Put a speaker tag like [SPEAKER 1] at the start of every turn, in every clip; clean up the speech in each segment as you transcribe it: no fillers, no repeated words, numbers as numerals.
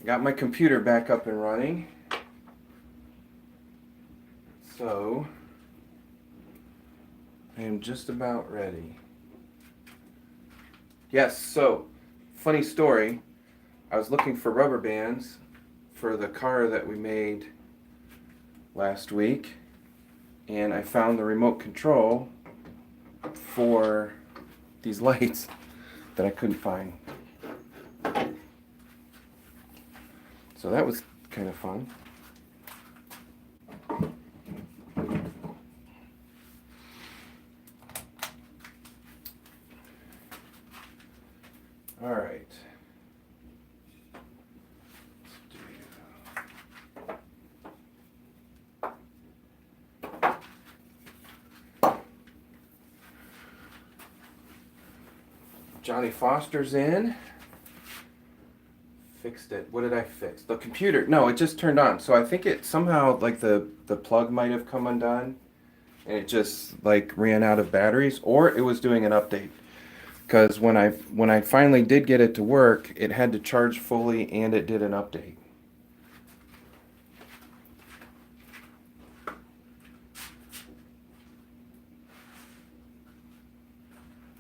[SPEAKER 1] Got my computer back up and running. So, I am just about ready. Yes, so, funny story. I was looking for rubber bands for the car that we made last week, and I found the remote control for these lights that I couldn't find. So that was kind of fun. All right. Johnny Foster's in. Fixed it. What did I fix? The computer. No, it just turned on. So I think it somehow, like the plug might have come undone and it just like ran out of batteries, or it was doing an update. Because when I finally did get it to work, it had to charge fully and it did an update.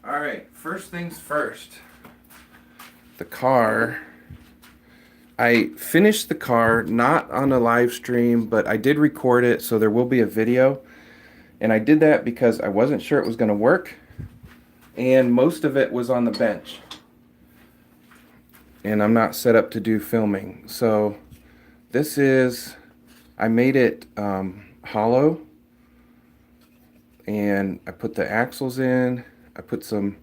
[SPEAKER 1] All right, first things first. The car. I finished the car, not on a live stream, but I did record it, so there will be a video. And I did that because I wasn't sure it was going to work. And most of it was on the bench. And I'm not set up to do filming. So this is, I made it hollow. And I put the axles in. I put some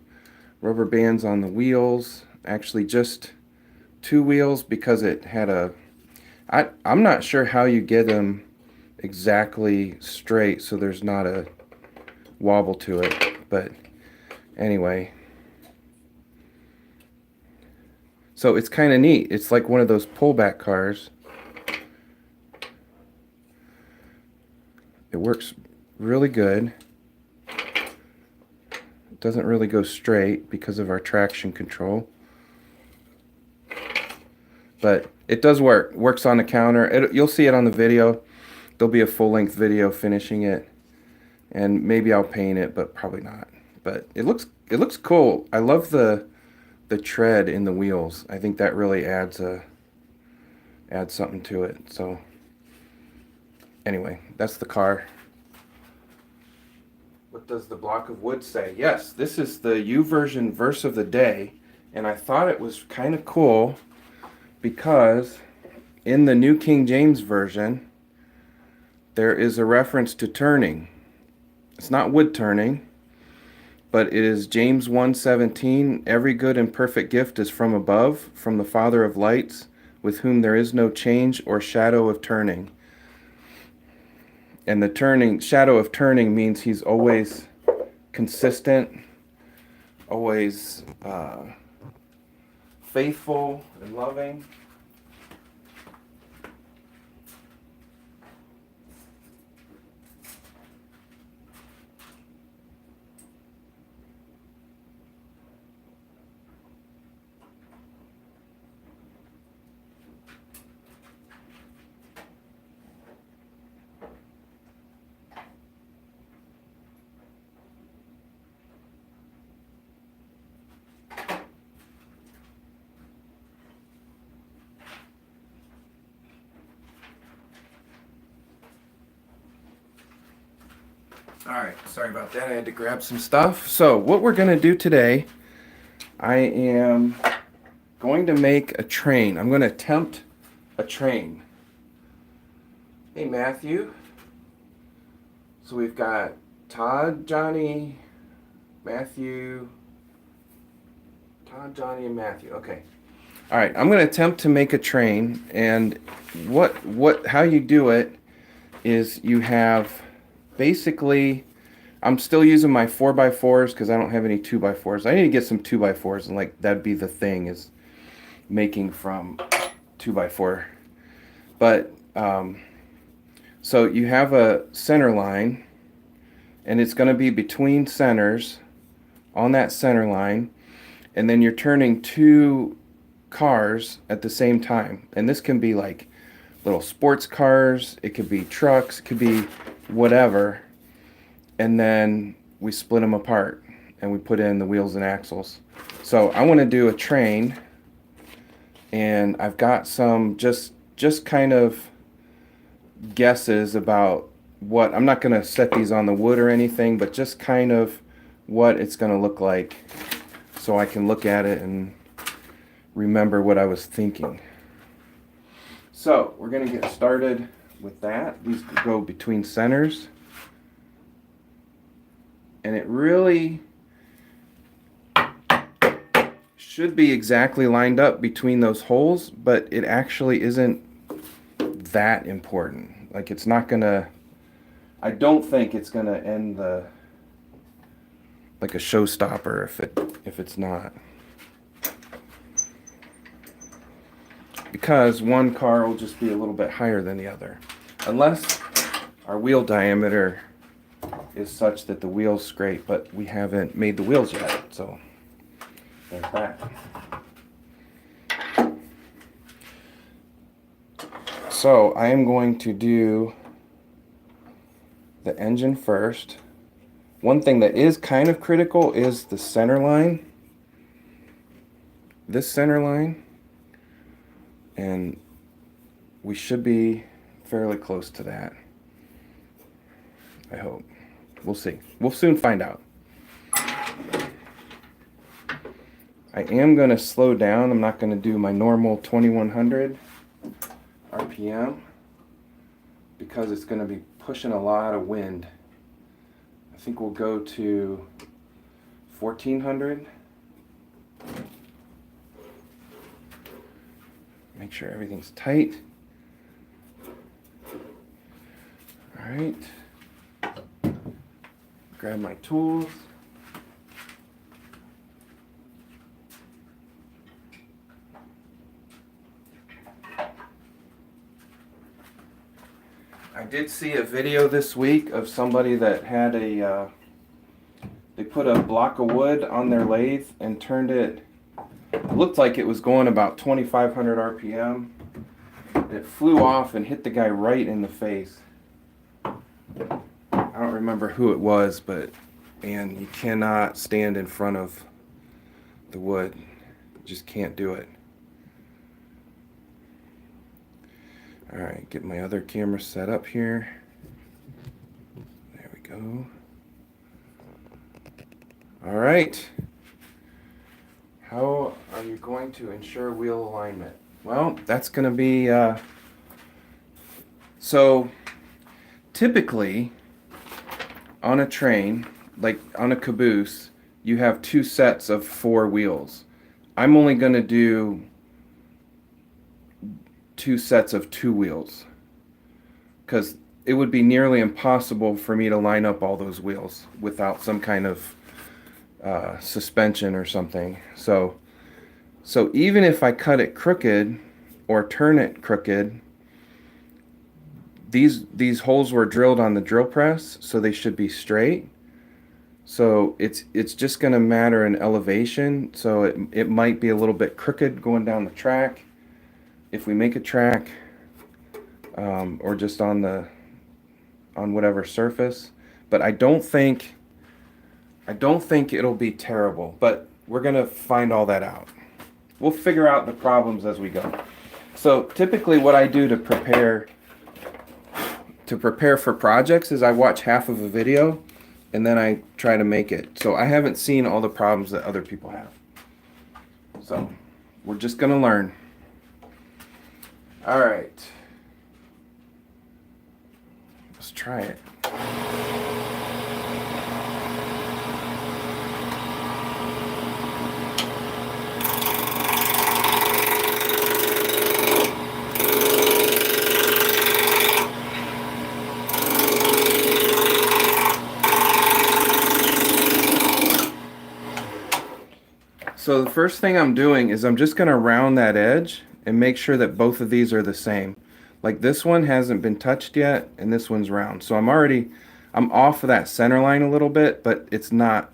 [SPEAKER 1] rubber bands on the wheels. Actually just 2 wheels because it had a, I'm not sure how you get them exactly straight so there's not a wobble to it, but anyway. So it's kind of neat. It's like one of those pullback cars. It works really good. It doesn't really go straight because of our traction control. But it does work. Works on the counter. You'll see it on the video. There'll be a full-length video finishing it, and maybe I'll paint it, but probably not. But it looks cool. I love the tread in the wheels. I think that really adds something to it. So anyway, that's the car. What does the block of wood say? Yes, this is the YouVersion verse of the day, and I thought it was kind of cool. Because in the New King James Version, there is a reference to turning. It's not wood turning, but it is James 1:17. Every good and perfect gift is from above, from the Father of lights, with whom there is no change or shadow of turning. And the shadow of turning means he's always consistent, always faithful and loving. Alright, sorry about that. I had to grab some stuff. So, what we're going to do today, I am going to make a train. I'm going to attempt a train. Hey, Matthew. So, we've got Todd, Johnny, Matthew. Todd, Johnny, and Matthew. Okay. Alright, I'm going to attempt to make a train. And how you do it is you have... Basically, I'm still using my 4x4s because I don't have any 2x4s. I need to get some 2x4s, and like that'd be the thing, is making from 2x4. But so you have a center line, and it's going to be between centers on that center line, and then you're turning 2 cars at the same time. And this can be like little sports cars, it could be trucks, it could be whatever. And then we split them apart and we put in the wheels and axles. So I want to do a train, and I've got some just kind of guesses about what, I'm not going to set these on the wood or anything, but just kind of what it's going to look like so I can look at it and remember what I was thinking. So we're going to get started with that. These go between centers, and it really should be exactly lined up between those holes, but it actually isn't that important. Like, it's not gonna, I don't think it's gonna end the, like a showstopper if it's not. Because one car will just be a little bit higher than the other. Unless our wheel diameter is such that the wheels scrape, but we haven't made the wheels yet, so there's that. So I am going to do the engine first. One thing that is kind of critical is the center line. This center line. And we should be fairly close to that, I hope. We'll see. We'll soon find out. I am going to slow down. I'm not going to do my normal 2100 RPM because it's going to be pushing a lot of wind. I think we'll go to 1400. Make sure everything's tight. All right. Grab my tools. I did see a video this week of somebody that had a, they put a block of wood on their lathe and turned it, looked like it was going about 2,500 RPM. It flew off and hit the guy right in the face. I don't remember who it was, but man, you cannot stand in front of the wood. You just can't do it. All right, get my other camera set up here. There we go. All right. How are you going to ensure wheel alignment? Well, that's going to be, so typically on a train, like on a caboose, you have 2 sets of 4 wheels. I'm only going to do 2 sets of 2 wheels because it would be nearly impossible for me to line up all those wheels without some kind of suspension or something. So even if I cut it crooked or turn it crooked, these holes were drilled on the drill press, so they should be straight. So it's just going to matter in elevation. So it might be a little bit crooked going down the track if we make a track, or just on whatever surface. But I don't think it'll be terrible, but we're going to find all that out. We'll figure out the problems as we go. So typically what I do to prepare for projects is I watch half of a video and then I try to make it. So I haven't seen all the problems that other people have. So we're just going to learn. All right. Let's try it. So the first thing I'm doing is I'm just going to round that edge and make sure that both of these are the same. Like this one hasn't been touched yet and this one's round. So I'm off of that center line a little bit, but it's not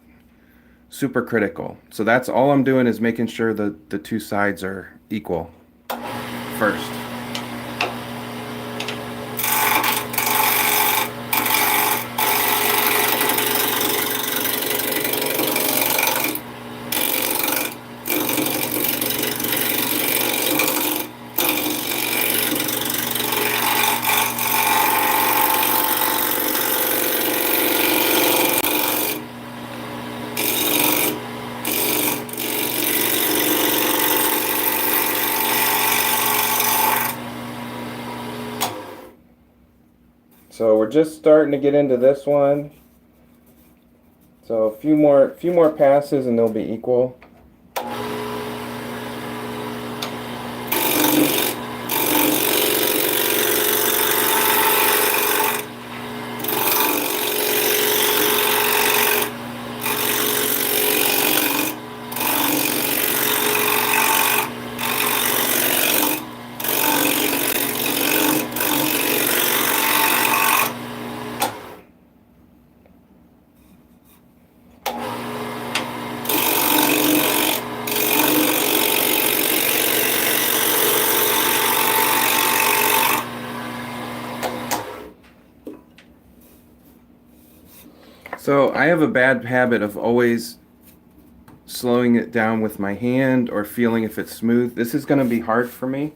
[SPEAKER 1] super critical. So that's all I'm doing is making sure that the 2 sides are equal first. So we're just starting to get into this one. So a few more passes and they'll be equal. So I have a bad habit of always slowing it down with my hand or feeling if it's smooth. This is going to be hard for me,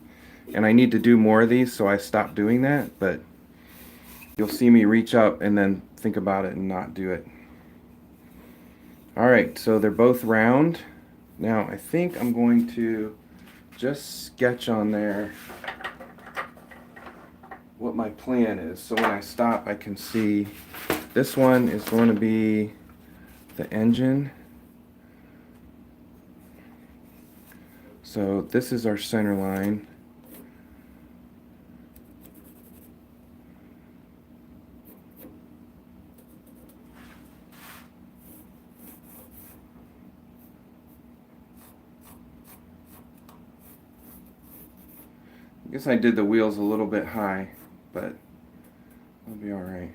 [SPEAKER 1] and I need to do more of these, so I stopped doing that, but you'll see me reach up and then think about it and not do it. Alright, so they're both round. Now I think I'm going to just sketch on there what my plan is, so when I stop I can see this one is going to be the engine. So this is our center line. I guess I did the wheels a little bit high, but I'll be alright.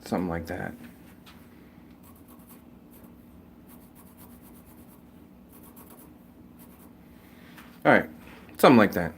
[SPEAKER 1] Something like that. Alright, something like that.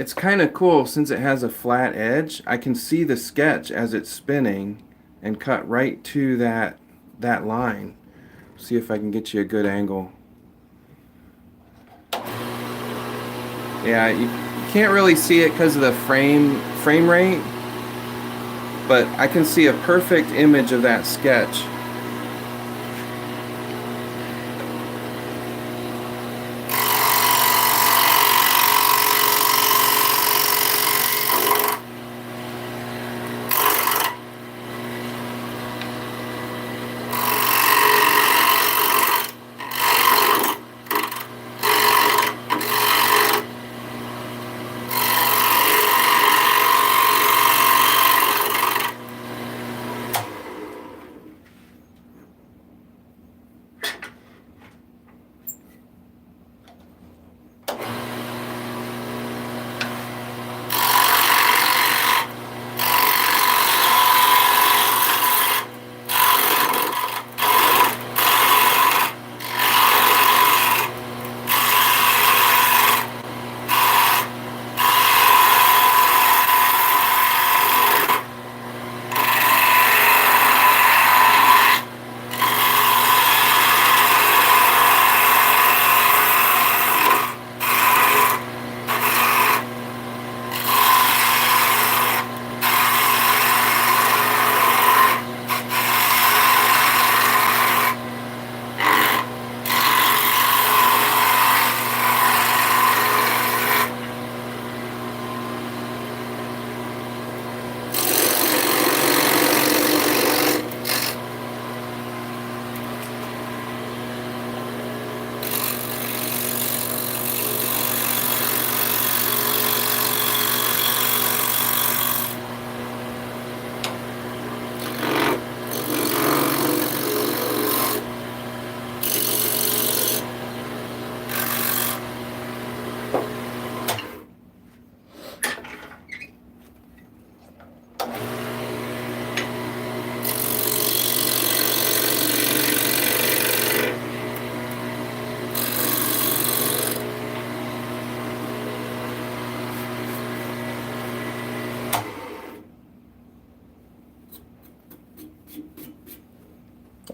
[SPEAKER 1] it's kind of cool since it has a flat edge. I can see the sketch as it's spinning and cut right to that line. See if I can get you a good angle. Yeah, you can't really see it because of the frame rate, but I can see a perfect image of that sketch.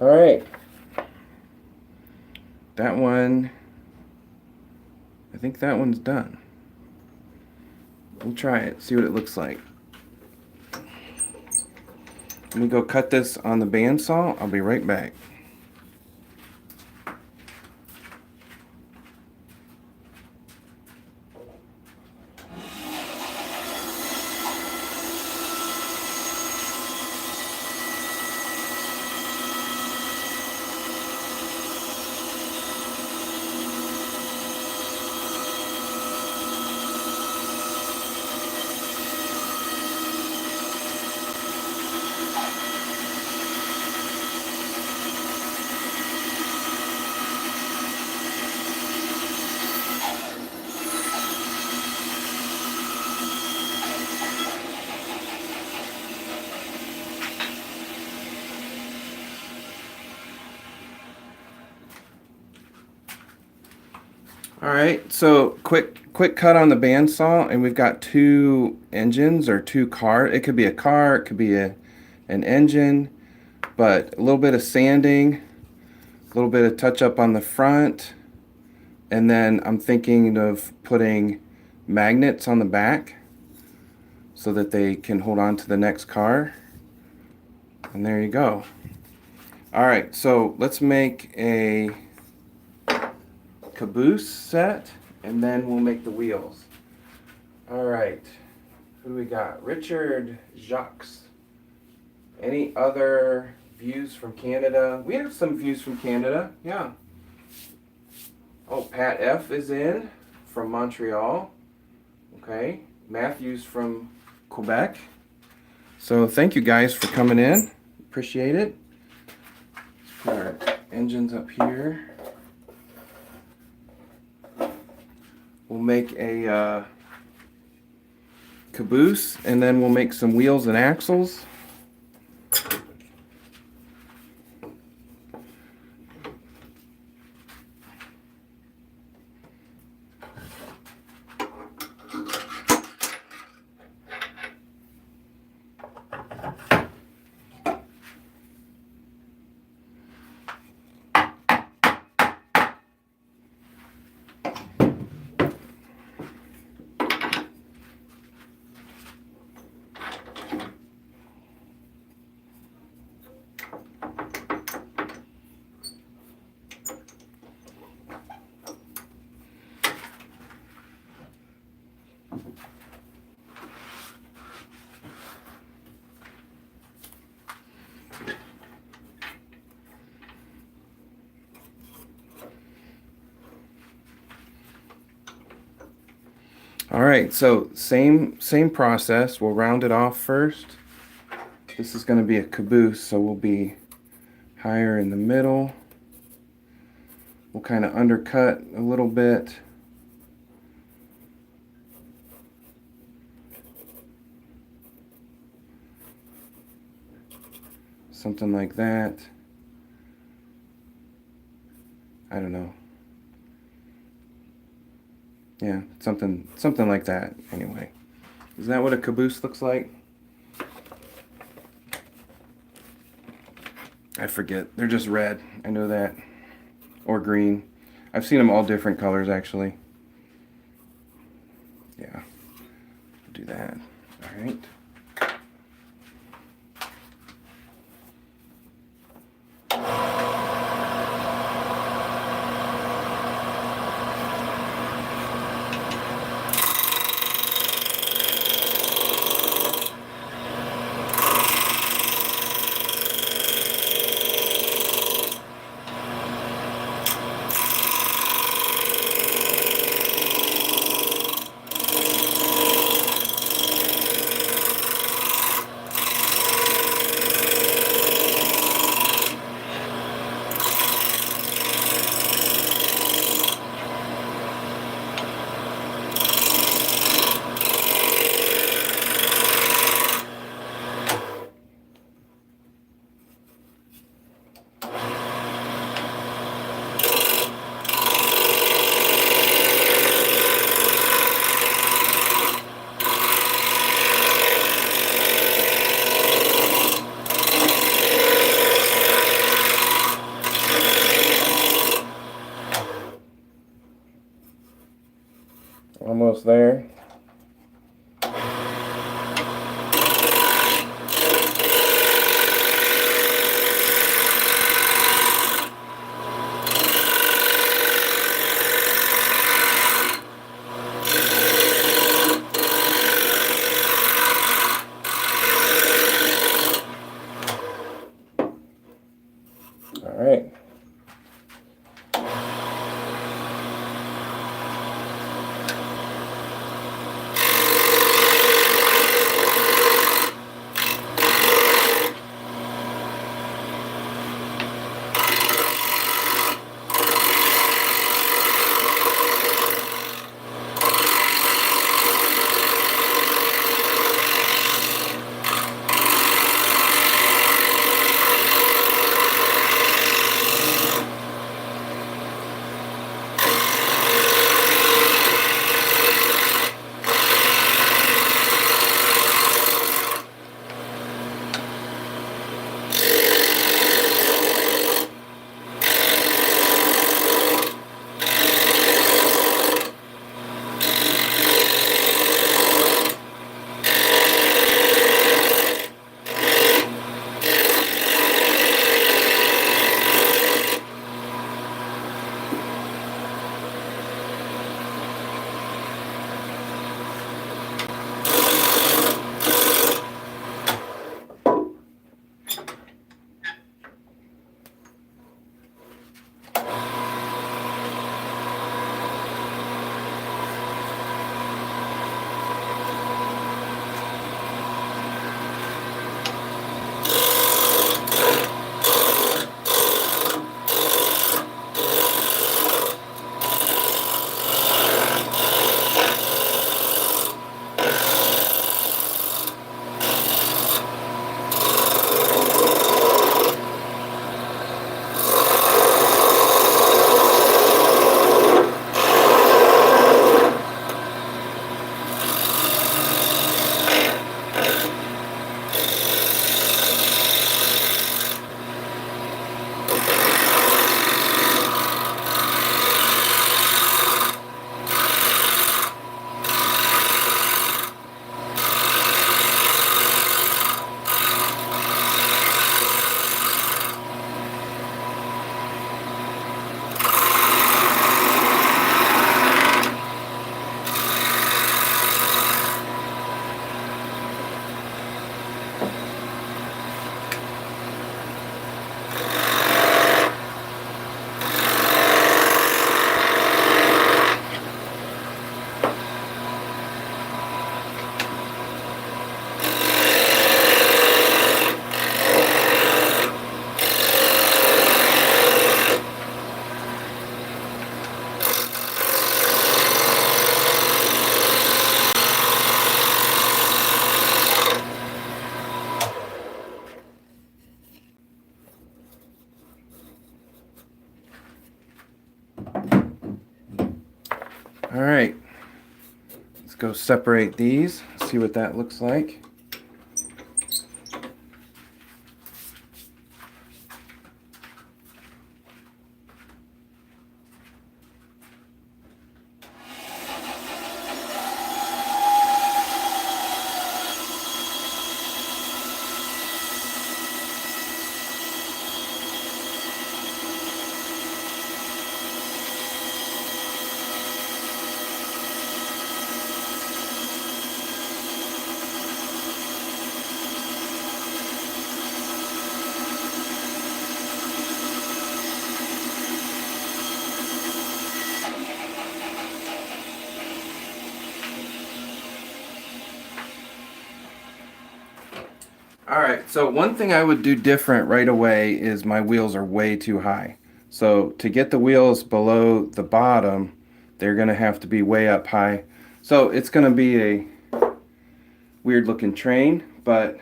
[SPEAKER 1] All right. That one, I think that one's done. We'll try it, see what it looks like. Let me go cut this on the bandsaw. I'll be right back. All right, so quick cut on the bandsaw, and we've got two engines or two cars. It could be a car, it could be an engine, but a little bit of sanding, a little bit of touch up on the front, and then I'm thinking of putting magnets on the back so that they can hold on to the next car. And there you go. All right, so let's make a caboose set, and then we'll make the wheels. All right, who do we got? Richard Jacques. Any other views from Canada? We have some views from Canada, yeah. Oh, Pat F is in from Montreal. Okay, Matthew's from Quebec. So thank you guys for coming in. Appreciate it. Let's put our engines up here. We'll make a caboose, and then we'll make some wheels and axles. All right, so same process. We'll round it off first. This is going to be a caboose, so we'll be higher in the middle. We'll kind of undercut a little bit. Something like that. I don't know. Yeah, something like that anyway. Is that what a caboose looks like? I forget. They're just red. I know that. Or green. I've seen them all different colors actually. Yeah. Do that. All right. Almost there. All right. All right, let's go separate these, see what that looks like. Alright, so one thing I would do different right away is my wheels are way too high. So to get the wheels below the bottom, they're going to have to be way up high. So it's going to be a weird looking train, but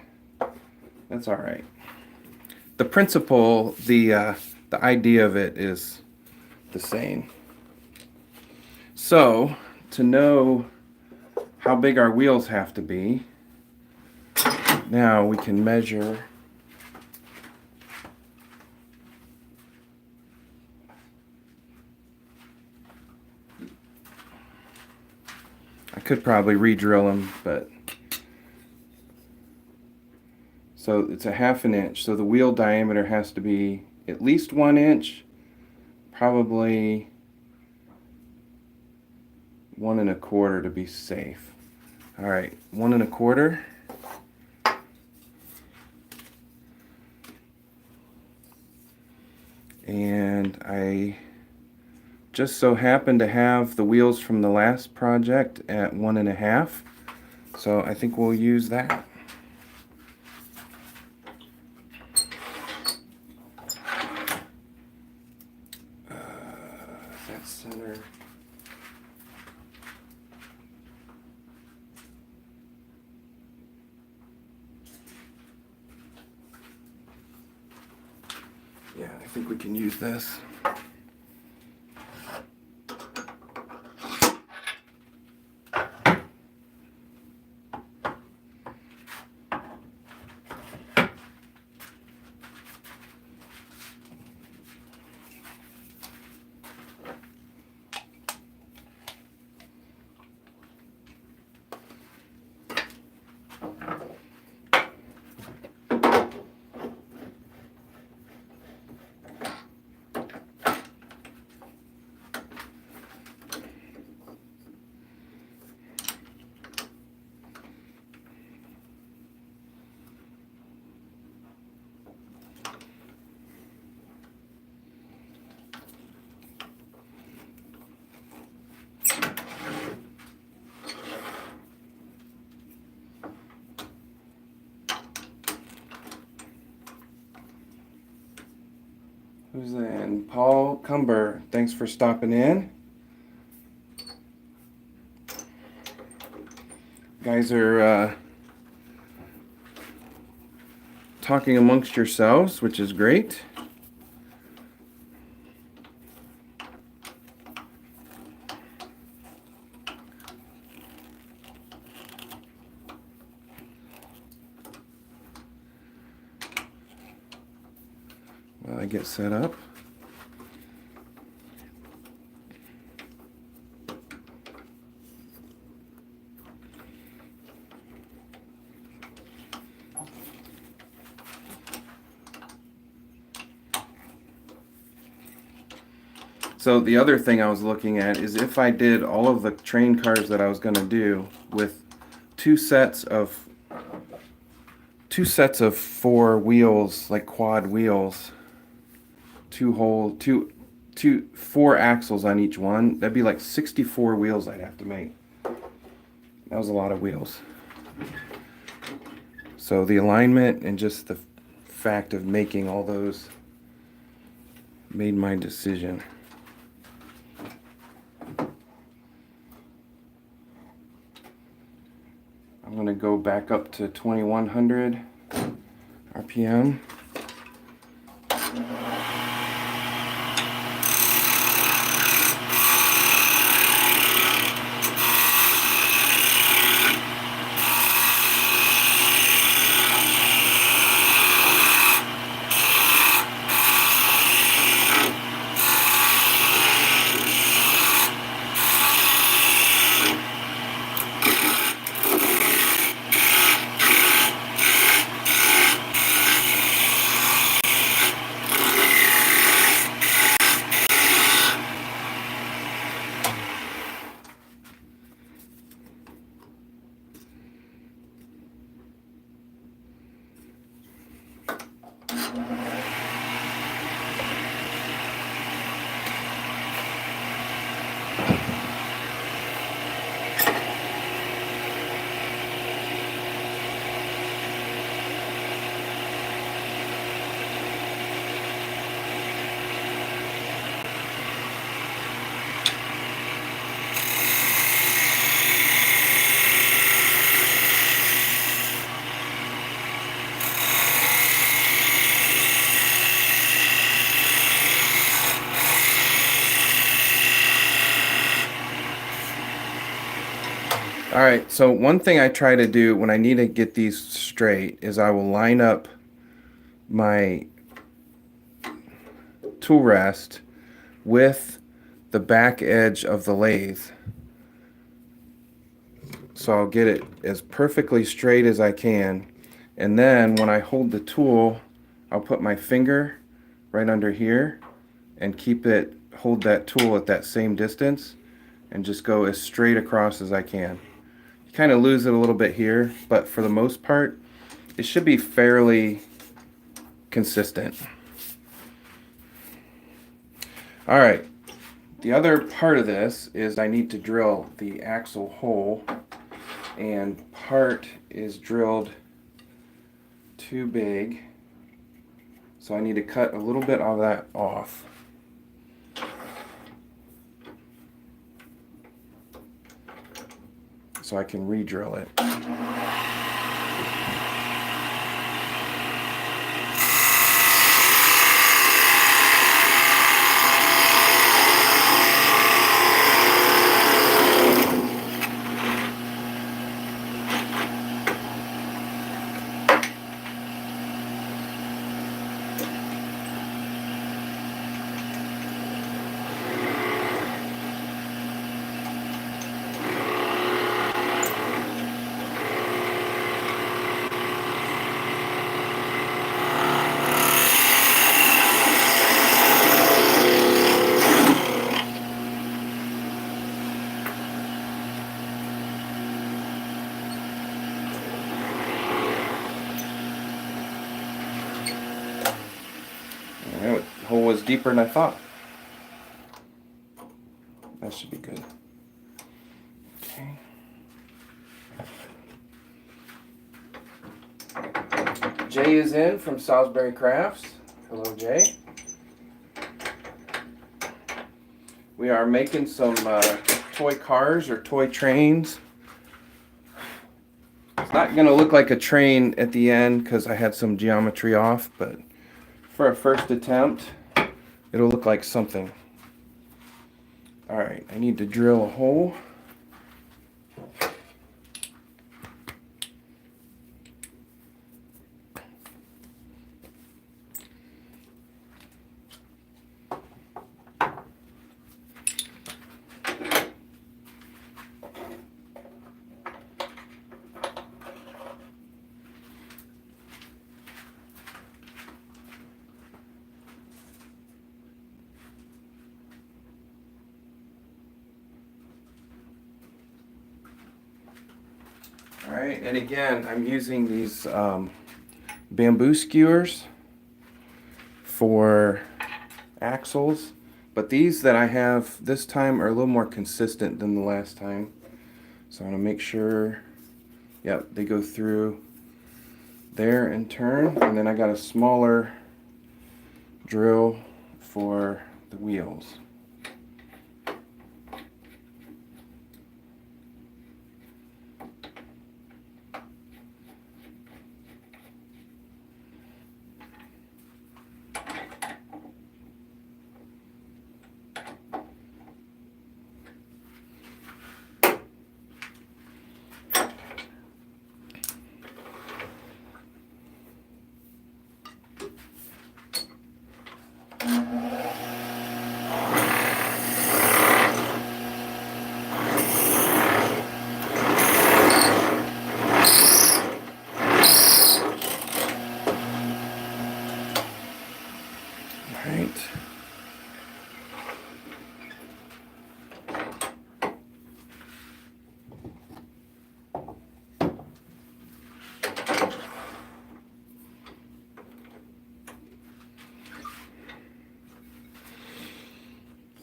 [SPEAKER 1] that's alright. The principle, the idea of it is the same. So to know how big our wheels have to be, now we can measure. I could probably re-drill them, but so it's a 1/2 inch. So the wheel diameter has to be at least 1 inch, probably 1 1/4 to be safe. All right, 1 1/4. And I just so happen to have the wheels from the last project at 1 1/2, so I think we'll use that. That center. Yeah, I think we can use this. Who's that? Paul Cumber. Thanks for stopping in. Guys are talking amongst yourselves, which is great. While I get set up. So the other thing I was looking at is if I did all of the train cars that I was going to do with two sets of 4 wheels, like quad wheels, 4 axles on each one, that'd be like 64 wheels I'd have to make. That was a lot of wheels. So the alignment and just the fact of making all those made my decision. I'm going to go back up to 2100 RPM. All right, so one thing I try to do when I need to get these straight is I will line up my tool rest with the back edge of the lathe. So I'll get it as perfectly straight as I can. And then when I hold the tool, I'll put my finger right under here and hold that tool at that same distance and just go as straight across as I can. You kind of lose it a little bit here, but for the most part, it should be fairly consistent. All right, the other part of this is I need to drill the axle hole, and part is drilled too big, so I need to cut a little bit of that off. So I can re-drill it. The hole was deeper than I thought. That should be good. Okay. Jay is in from Salisbury Crafts. Hello, Jay. We are making some toy cars or toy trains. It's not going to look like a train at the end because I had some geometry off, but for a first attempt, it'll look like something. All right, I need to drill a hole. Alright, and again, I'm using these bamboo skewers for axles, but these that I have this time are a little more consistent than the last time. So I'm going to make sure, yep, they go through there and turn, and then I got a smaller drill for the wheels.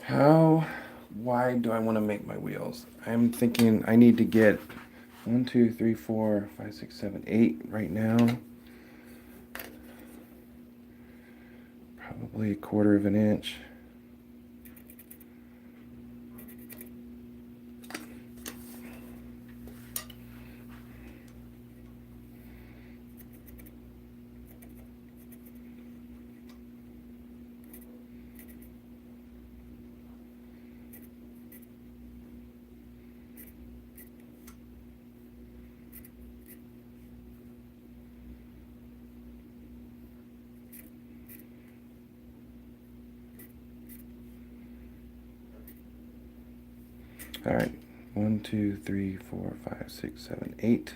[SPEAKER 1] How wide do I want to make my wheels? I'm thinking I need to get 1, 2, 3, 4, 5, 6, 7, 8 right now. Probably 1/4 of an inch. All right, 1, 2, 3, 4, 5, 6, 7, 8.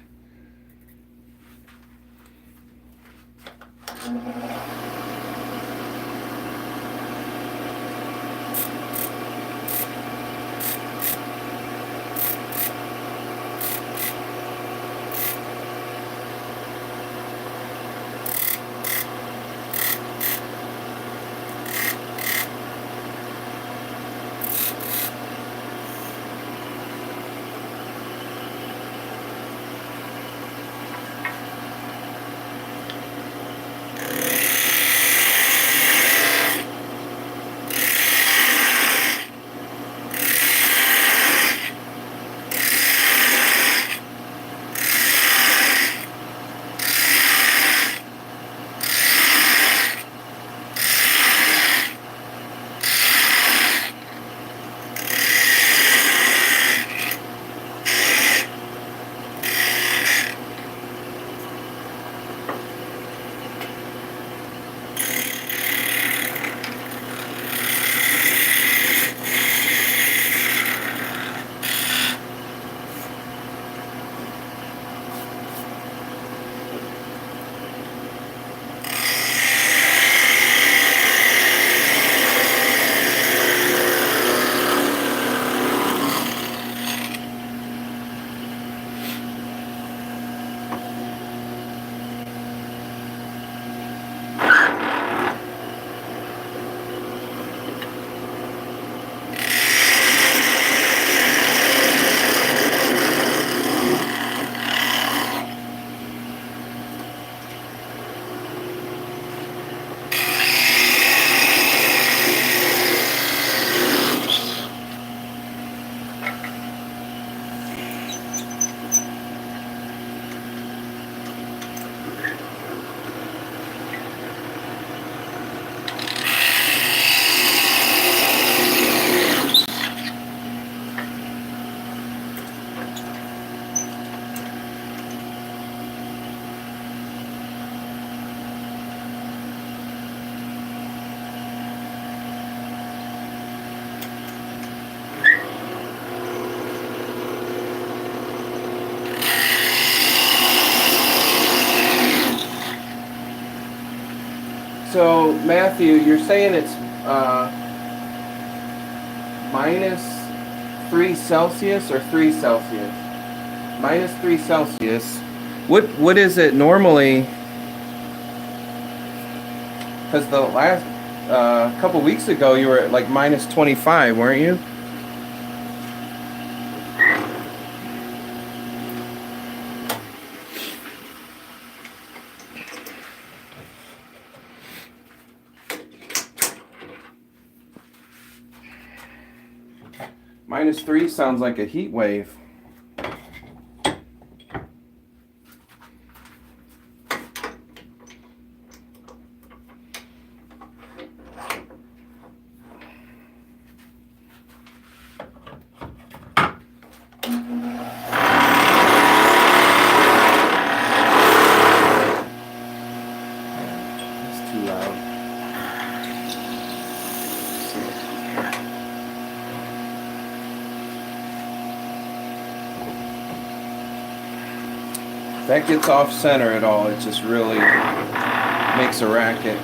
[SPEAKER 1] So, Matthew, you're saying it's -3 Celsius or 3 Celsius? -3 Celsius. What is it normally? Because the last couple weeks ago you were at like -25, weren't you? -3 sounds like a heat wave. It's too loud. If that gets off center at all, it just really makes a racket.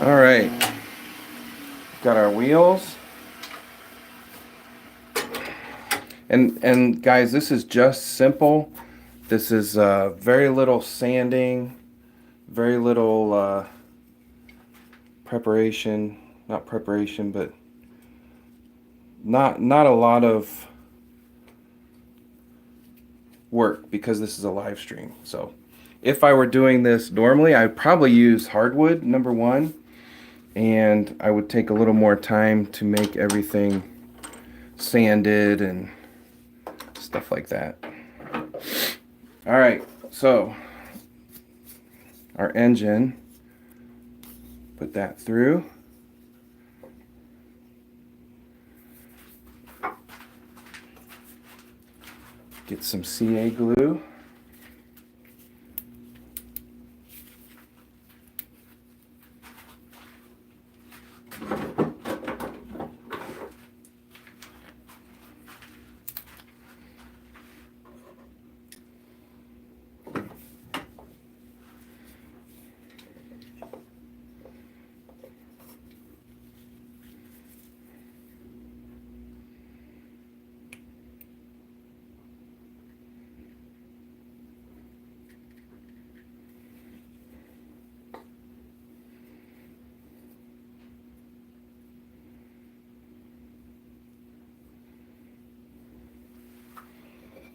[SPEAKER 1] All right, got our wheels, and guys, this is just simple This is very little sanding, very little preparation, not preparation, but not a lot of work because this is a live stream. So if I were doing this normally, I'd probably use hardwood, number one, and I would take a little more time to make everything sanded and stuff like that. All right, so our engine, put that through. Get some CA glue.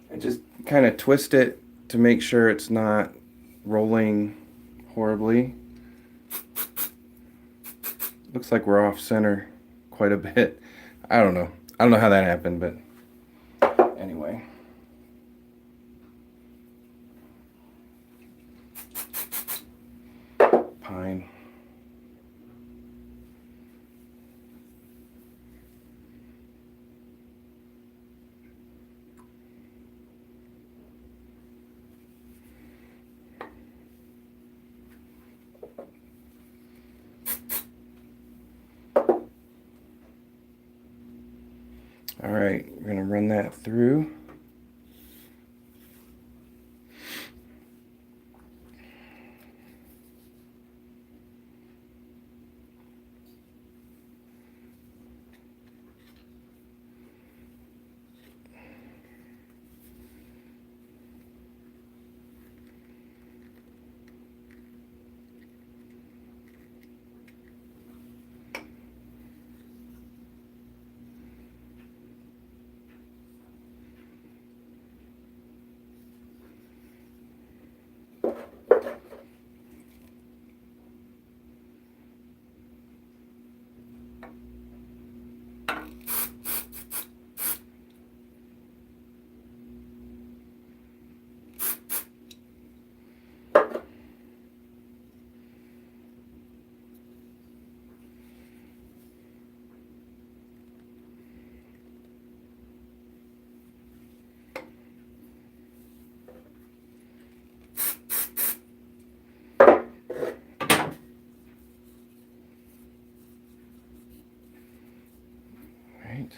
[SPEAKER 1] I just kind of twist it to make sure it's not rolling horribly. Looks like we're off center quite a bit. I don't know. I don't know how that happened, but anyway. Pine. All right, we're going to run that through. Right.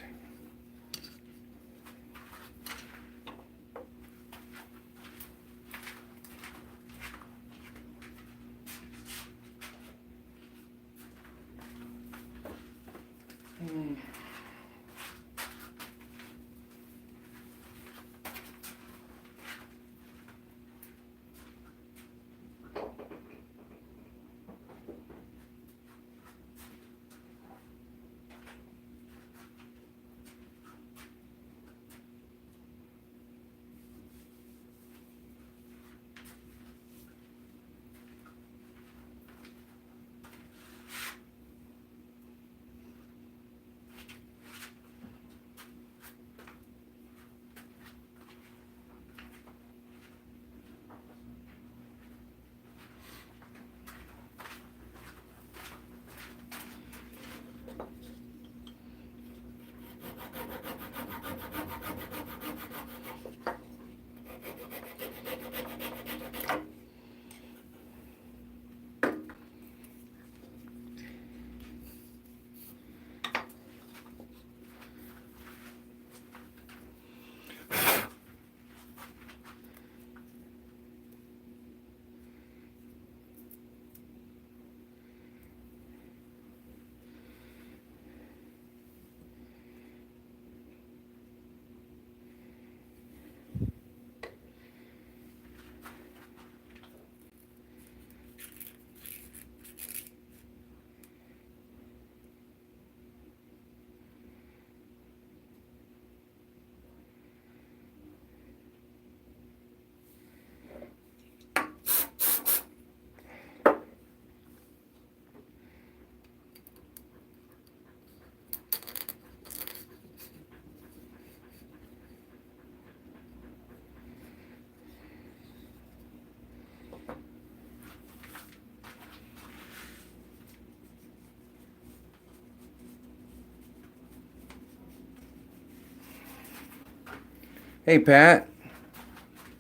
[SPEAKER 1] Hey, Pat.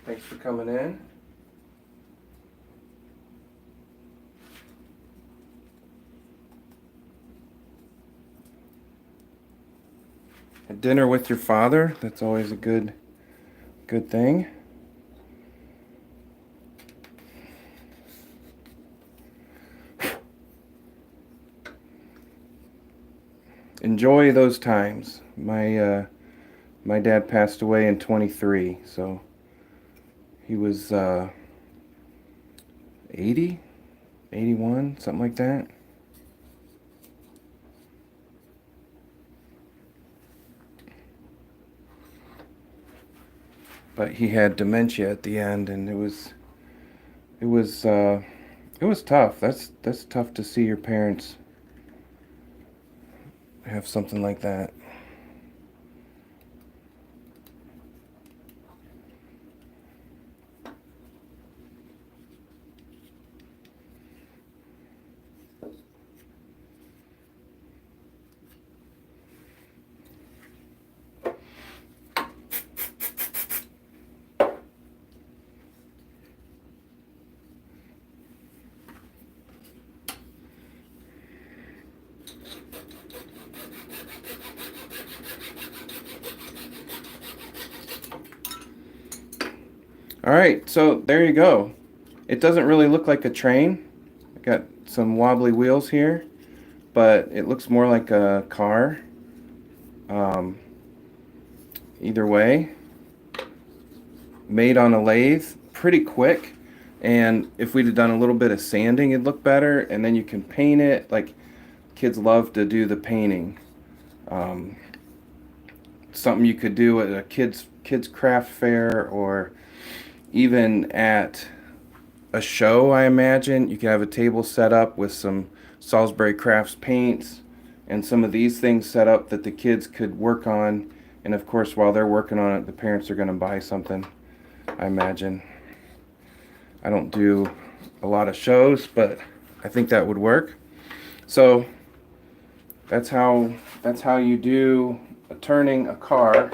[SPEAKER 1] Thanks for coming in. Had dinner with your father. That's always a good thing. Enjoy those times. My dad passed away in 23, so he was 80, 81, something like that. But he had dementia at the end, and it was tough. That's tough to see your parents have something like that. All right, so there you go. It doesn't really look like a train. I got some wobbly wheels here, but it looks more like a car. Um, Either way, made on a lathe, pretty quick. And if we'd have done a little bit of sanding, it'd look better. And then you can paint it. Like, kids love to do the painting. Um, Something you could do at a kids craft fair, or even at a show. I imagine you could have a table set up with some Salisbury Crafts paints and some of these things set up that the kids could work on. And of course, while they're working on it, the parents are going to buy something, I imagine. I don't do a lot of shows, but I think that would work. So that's how you do turning a car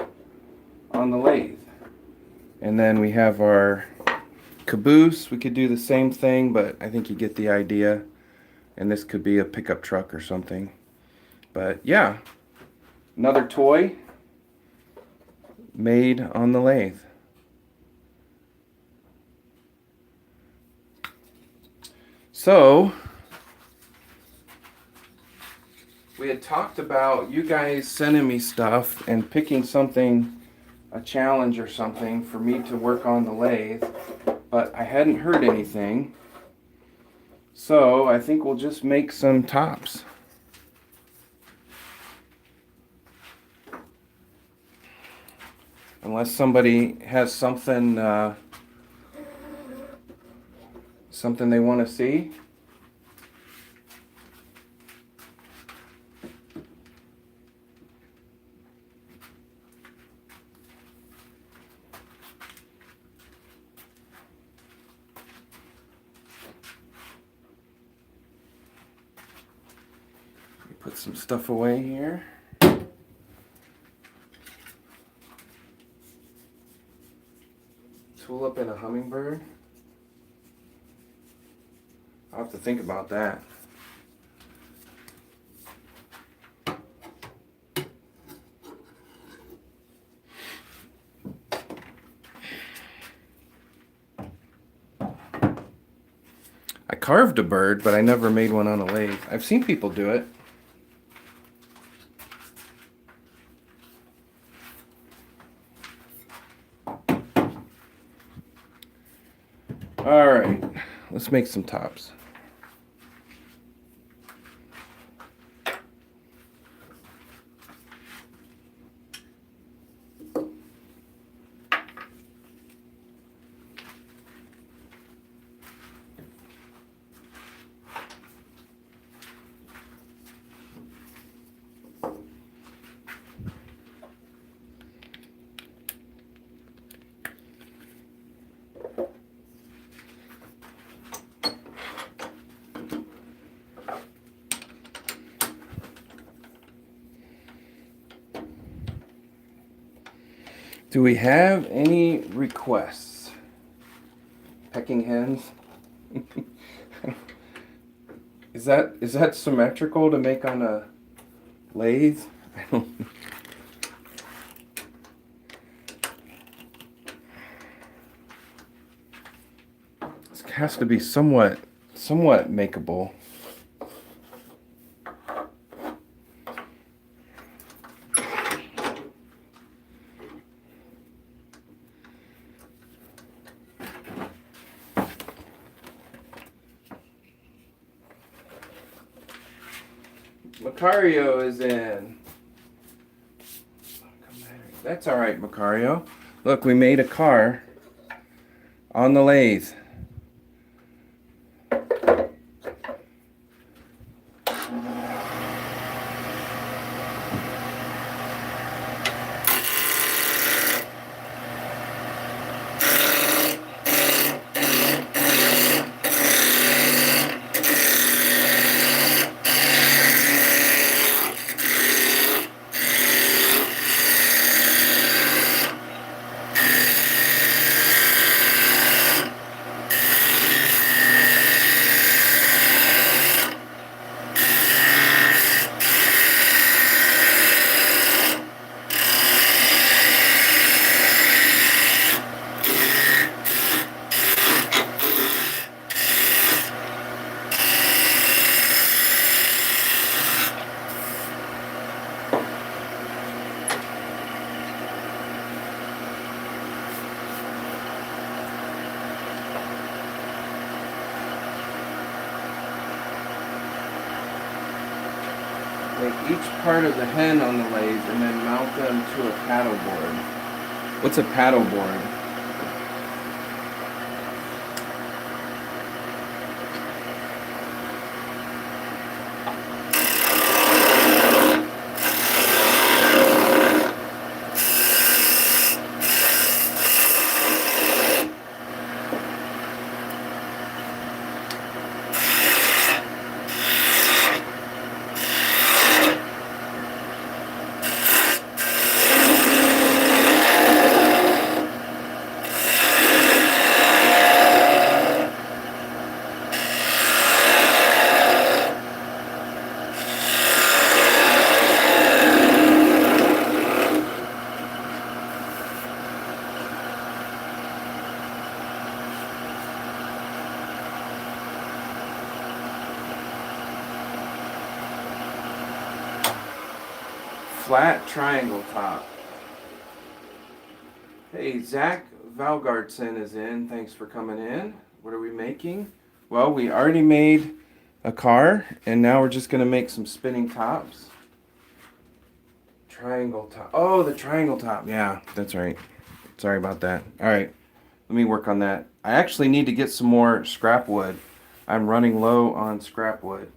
[SPEAKER 1] on the lathe. And then we have our caboose. We could do the same thing, but I think you get the idea. And this could be a pickup truck or something. But yeah, another toy made on the lathe. So we had talked about you guys sending me stuff and picking something, a challenge or something for me to work on the lathe, but I hadn't heard anything. So I think we'll just make some tops. Unless somebody has something something they want to see. Put some stuff away here. Tulip and a hummingbird. I'll have to think about that. I carved a bird, but I never made one on a lathe. I've seen people do it. All right, let's make some tops. Do we have any requests? Pecking hens? Is that symmetrical to make on a lathe? I don't know. This has to be somewhat makeable. Macario is in. That's all right, Macario. Look, we made a car on the lathe. Make each part of the hen on the lathe and then mount them to a paddle board. What's a paddle board? Flat triangle top. Hey, Zach Valgardson is in. Thanks for coming in. What are we making? Well, we already made a car, and now we're just going to make some spinning tops. Triangle top. Oh, the triangle top. Yeah, that's right. Sorry about that. All right, let me work on that. I actually need to get some more scrap wood. I'm running low on scrap wood.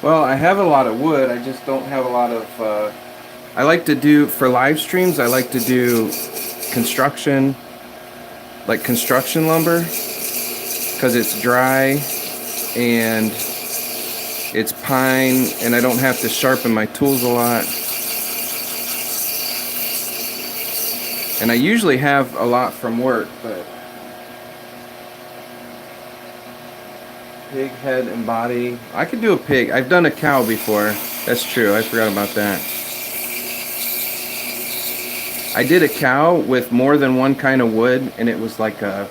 [SPEAKER 1] Well, I have a lot of wood. I just don't have a lot of. I like to do for live streams. I like to do construction, like construction lumber, because it's dry and it's pine, and I don't have to sharpen my tools a lot. And I usually have a lot from work, but pig head and body. I could do a pig. I've done a cow before. That's true. I forgot about that. I did a cow with more than one kind of wood, and it was like a,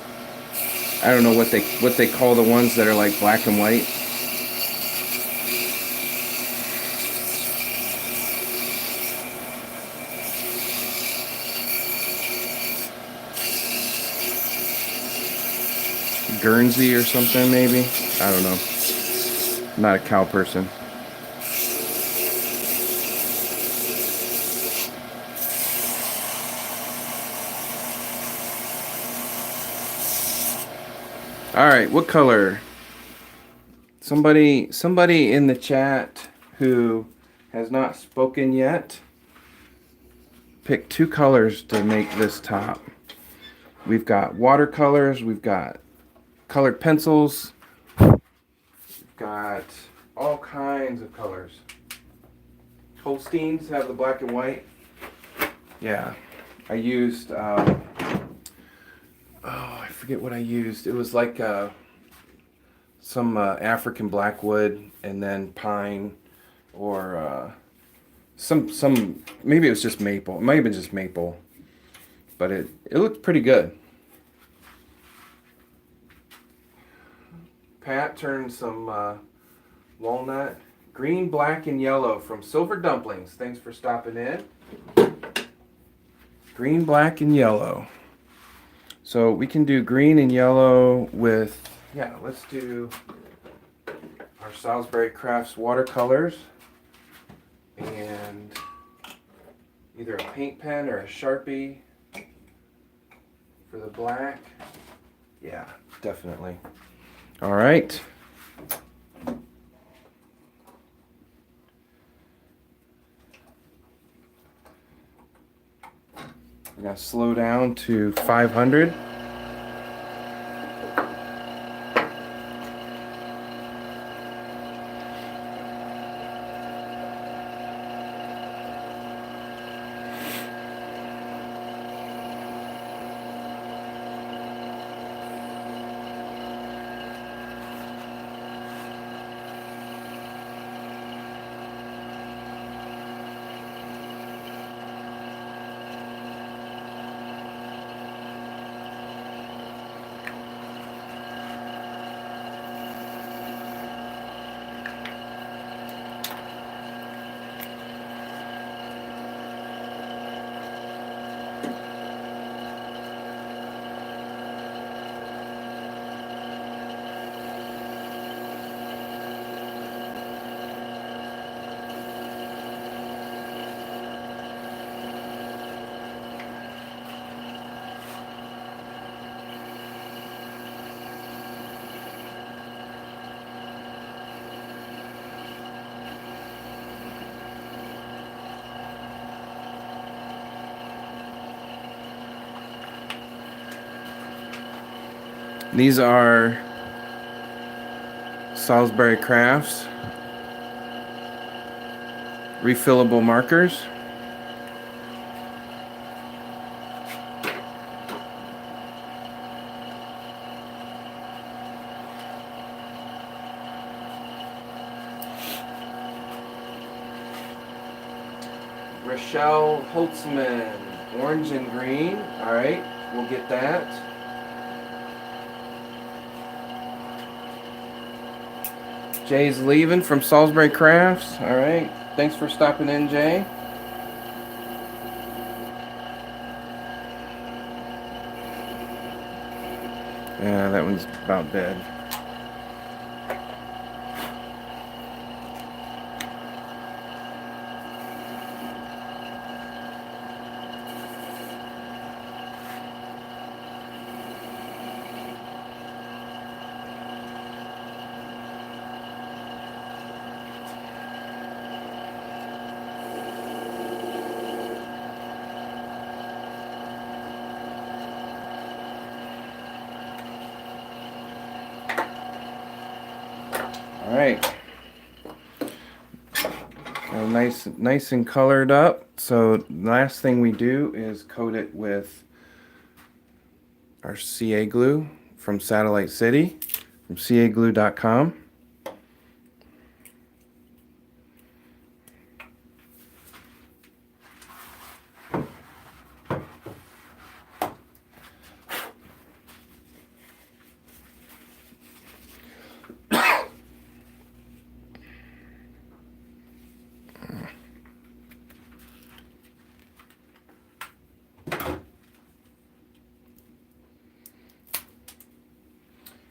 [SPEAKER 1] I don't know what they call the ones that are like black and white. Guernsey or something, maybe. I don't know. I'm not a cow person. All right, what color? Somebody in the chat who has not spoken yet, pick 2 colors to make this top. We've got watercolors, we've got colored pencils, we've got all kinds of colors. Holsteins have the black and white. Yeah, I used, oh, I forget what I used. It was like some African blackwood and then pine, or some maybe it was just maple. It might have been just maple, but it looked pretty good. Pat turned some walnut, green, black, and yellow from Silver Dumplings. Thanks for stopping in. Green, black, and yellow. So we can do green and yellow with, yeah, let's do our Salisbury Crafts watercolors and either a paint pen or a Sharpie for the black. Yeah, definitely. All right. We're going to slow down to 500. These are Salisbury Crafts refillable markers. Rochelle Holtzman, orange and green. All right, we'll get that. Jay's leaving from Salisbury Crafts. All right. Thanks for stopping in, Jay. Yeah, that one's about dead. All right. Nice and colored up. So last thing we do is coat it with our CA glue from Satellite City, from caglue.com.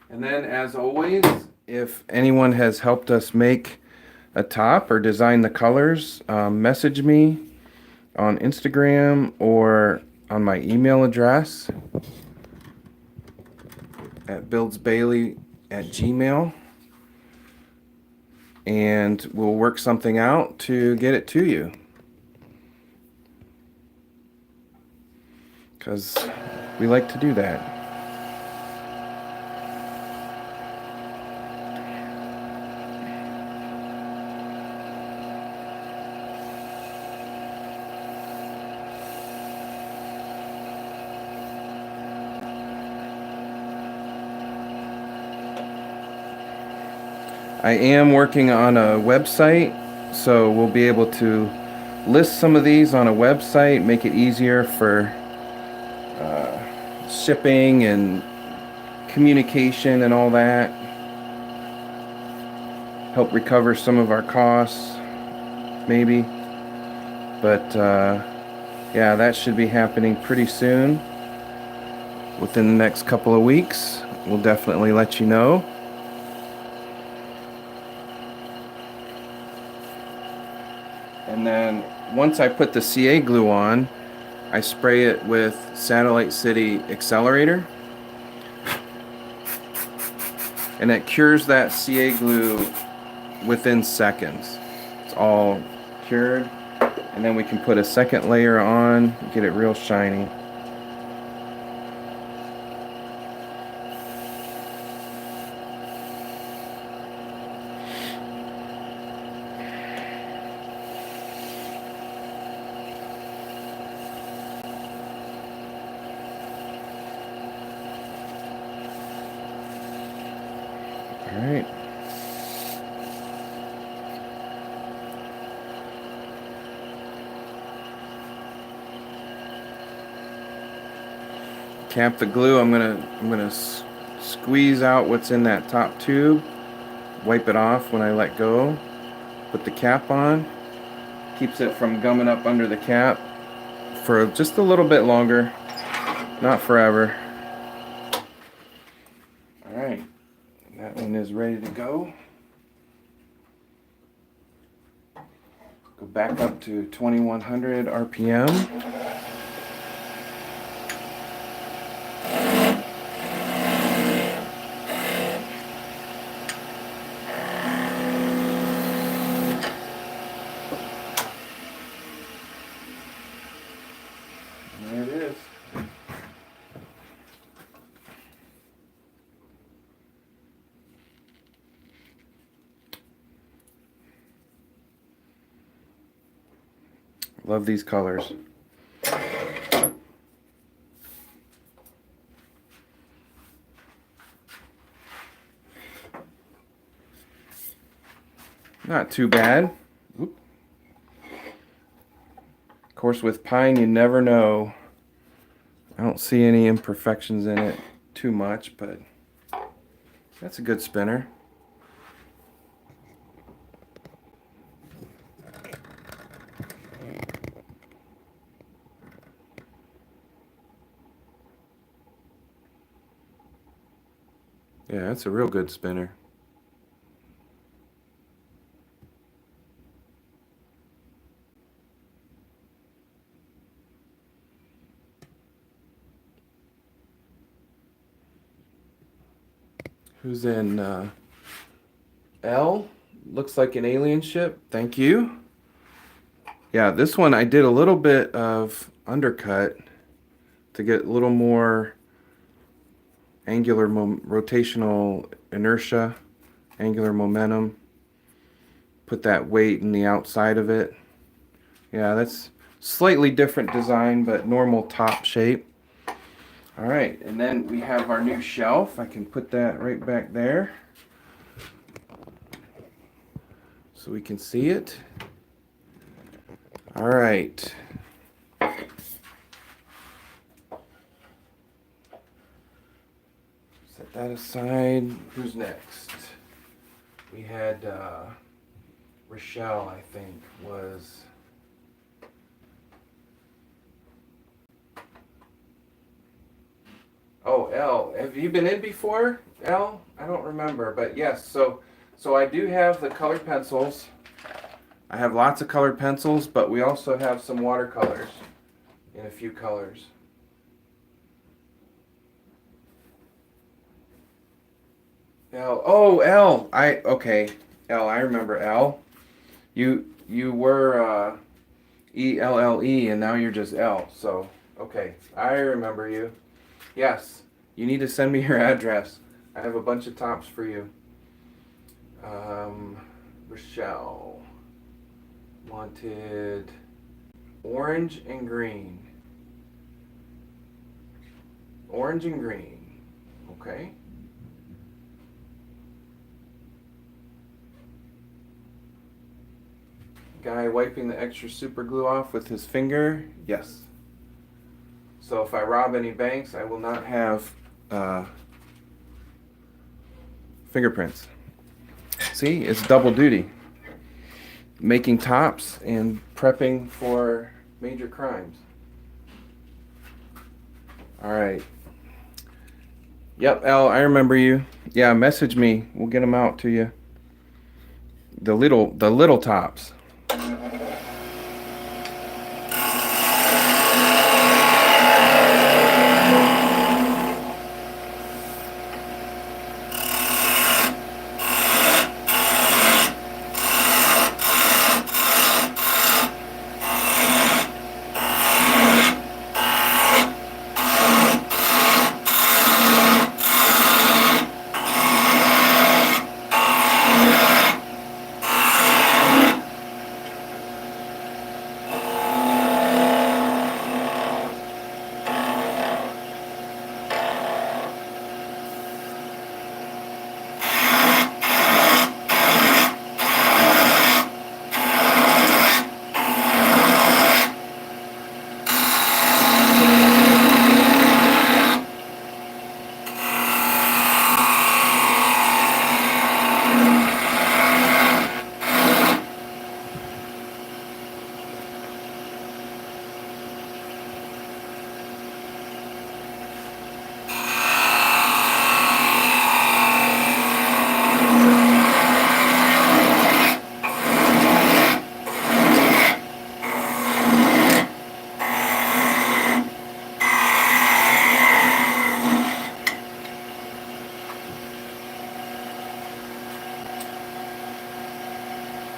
[SPEAKER 1] And then, as always, if anyone has helped us make a top or design the colors, message me on Instagram or on my email address at buildsbailey@gmail.com, and we'll work something out to get it to you. Because we like to do that. I am working on a website, so we'll be able to list some of these on a website, make it easier for shipping and communication and all that. Help recover some of our costs, maybe. But yeah, that should be happening pretty soon. Within the next couple of weeks, we'll definitely let you know. And then once I put the CA glue on, I spray it with Satellite City Accelerator. And it cures that CA glue within seconds. It's all cured. And then we can put a second layer on, get it real shiny. All right. Cap the glue. I'm gonna squeeze out what's in that top tube. Wipe it off when I let go. Put the cap on. Keeps it from gumming up under the cap for just a little bit longer. Not forever. All right. That one is ready to go. Go back up to 2100 RPM. There it is. Love these colors. Not too bad. Oop. Of course, with pine, you never know. I don't see any imperfections in it too much, but that's a good spinner. Yeah, that's a real good spinner. Who's in L? Looks like an alien ship. Thank you. Yeah, this one I did a little bit of undercut to get a little more angular rotational inertia angular momentum. Put that weight in the outside of it. Yeah, that's slightly different design, but normal top shape. All right, and then we have our new shelf. I can put that right back there so we can see it. All right. Set that aside. Who's next? We had Rochelle, I think, was... Oh, Elle. Have you been in before, Elle? I don't remember, but yes. So I do have the colored pencils. I have lots of colored pencils, but we also have some watercolors in a few colors. Elle. Oh, Elle. Okay. Elle, I remember Elle. You were ELLE, and now you're just Elle. So, okay. I remember you. Yes, you need to send me your address. I have a bunch of tops for you. Rochelle wanted orange and green. Orange and green. Okay. Guy wiping the extra super glue off with his finger. Yes. So if I rob any banks, I will not have fingerprints. See, it's double duty. Making tops and prepping for major crimes. All right. Yep, Elle, I remember you. Yeah, message me. We'll get them out to you. The little tops.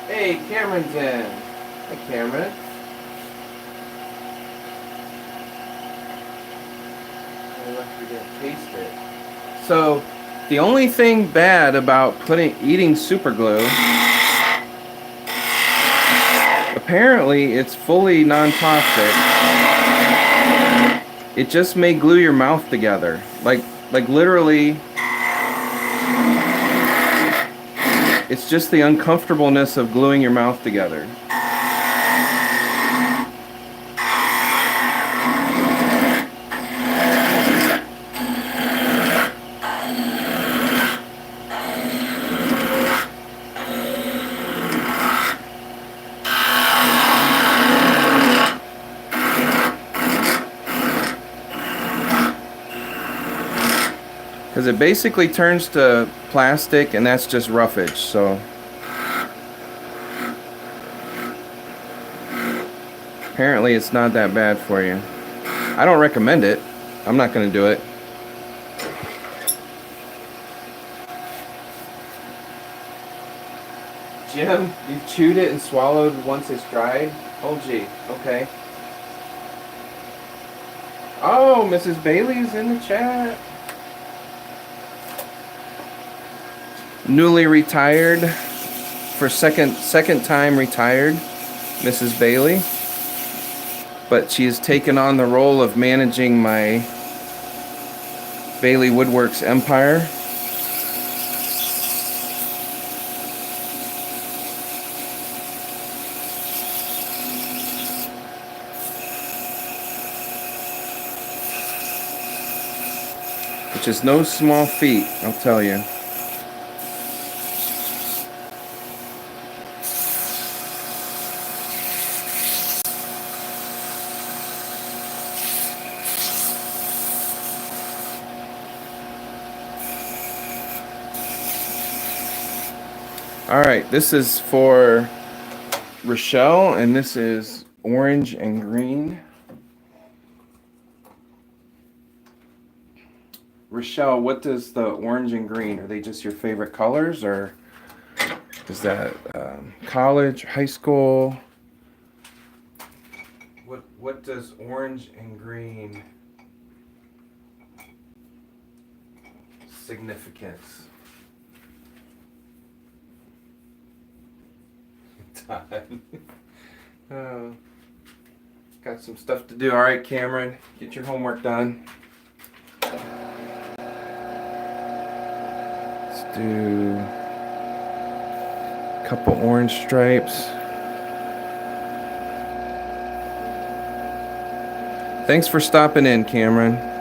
[SPEAKER 1] Hey, Cameron's in. Hi, Cameron. I didn't taste it. So, the only thing bad about eating super glue, apparently it's fully non-toxic. It just may glue your mouth together. Like literally, it's just the uncomfortableness of gluing your mouth together. Because it basically turns to plastic, and that's just roughage, so apparently it's not that bad for you. I don't recommend it. I'm not going to do it. Jim, you've chewed it and swallowed once it's dried? Oh gee, okay. Oh, Mrs. Bailey's in the chat. newly retired, for second time retired, Mrs. Bailey. But she has taken on the role of managing my Bailey Woodworks empire. Which is no small feat, I'll tell you. Alright, this is for Rochelle, and this is orange and green. Rochelle, what does the orange and green, are they just your favorite colors, or is that college, high school? What does orange and green significance? Got some stuff to do. All right, Cameron, get your homework done. Let's do a couple orange stripes. Thanks for stopping in, Cameron.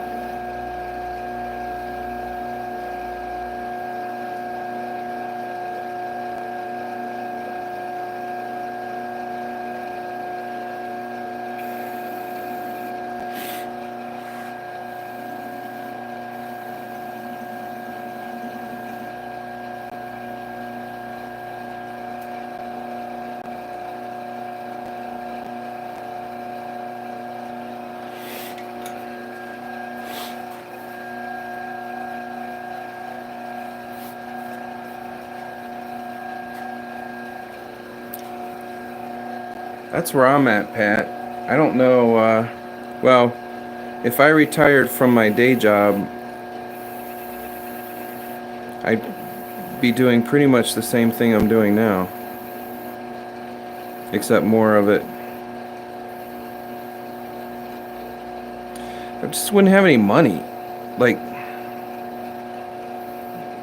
[SPEAKER 1] That's where I'm at, Pat. I don't know, well, if I retired from my day job, I'd be doing pretty much the same thing I'm doing now, except more of it. I just wouldn't have any money. Like,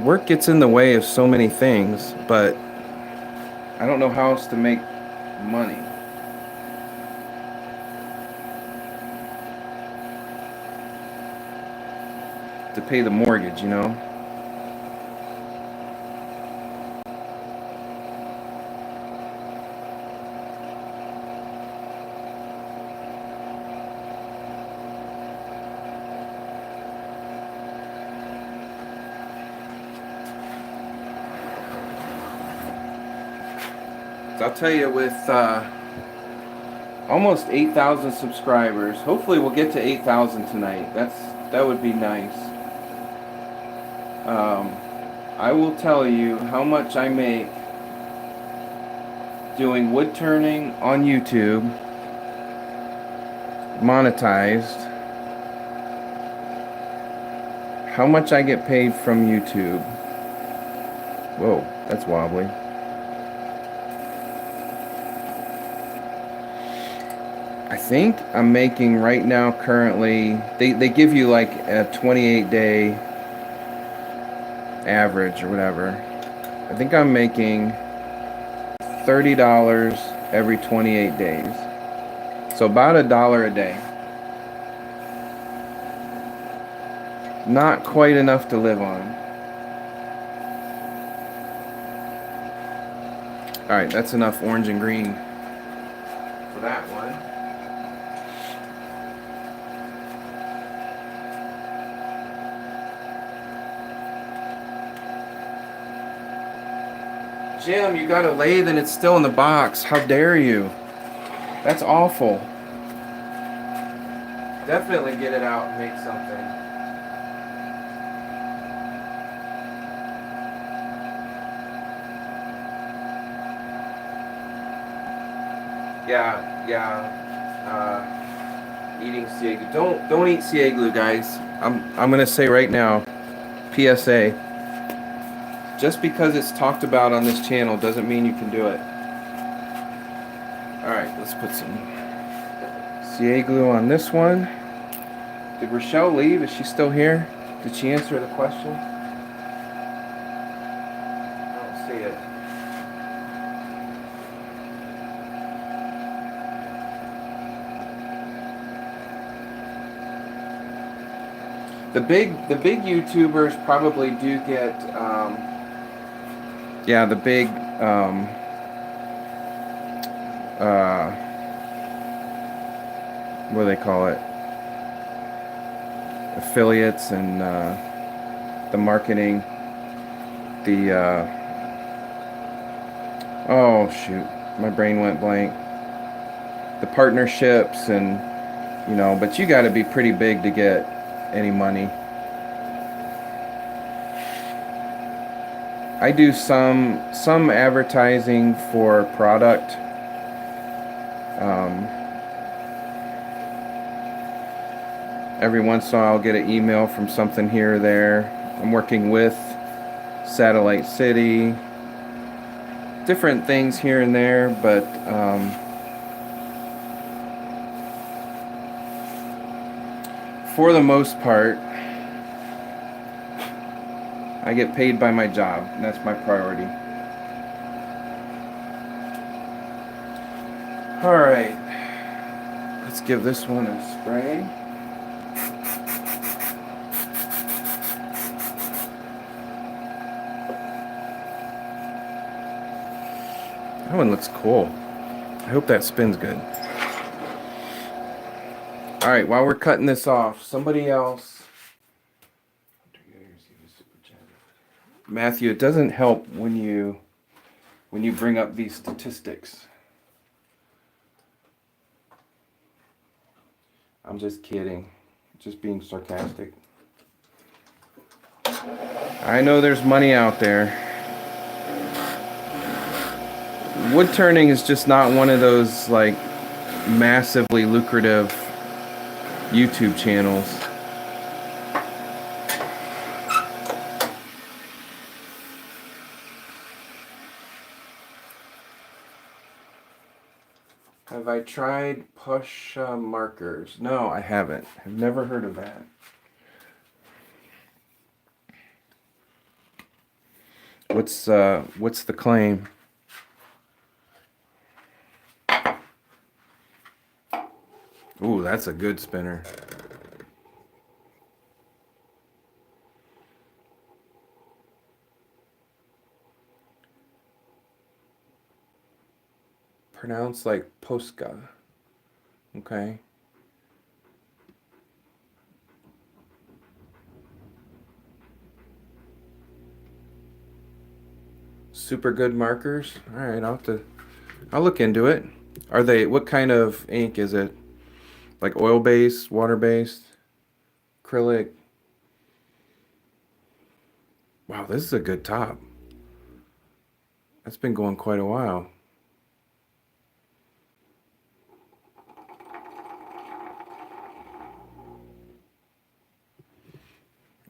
[SPEAKER 1] work gets in the way of so many things, but I don't know how else to make money. To pay the mortgage, you know. So I'll tell you, with almost 8,000 subscribers, hopefully we'll get to 8,000 tonight. That would be nice. I will tell you how much I make doing wood turning on YouTube, monetized, how much I get paid from YouTube. Whoa, that's wobbly. I think I'm making right now currently, they give you like a 28-day average or whatever. I think I'm making $30 every 28 days. So about $1 a day. Not quite enough to live on. Alright, that's enough orange and green for that one. Jim, you got a lathe and it's still in the box. How dare you? That's awful. Definitely get it out and make something. Eating sea glue. Don't eat sea glue, guys. I'm gonna say right now, PSA. Just because it's talked about on this channel doesn't mean you can do it. Alright, let's put some CA glue on this one. Did Rochelle leave? Is she still here? Did she answer the question? I don't see it. The big YouTubers probably do get yeah, the big what do they call it? Affiliates and the marketing, the oh shoot, my brain went blank. The partnerships and but you got to be pretty big to get any money. I do some advertising for product. Every once in a while I'll get an email from something here or there. I'm working with Satellite City, different things here and there, but for the most part I get paid by my job, and that's my priority. Alright, let's give this one a spray. That one looks cool. I hope that spins good. Alright, while we're cutting this off, somebody else... Matthew, it doesn't help when you bring up these statistics. I'm just kidding. Just being sarcastic. I know there's money out there. Woodturning is just not one of those like massively lucrative YouTube channels. Have I tried push markers? No, I haven't. I've never heard of that. What's the claim? Ooh, that's a good spinner. Pronounced like Posca. Okay. Super good markers. All right, I'll look into it. Are they, what kind of ink is it? Like oil-based, water-based, acrylic? Wow, this is a good top. That's been going quite a while.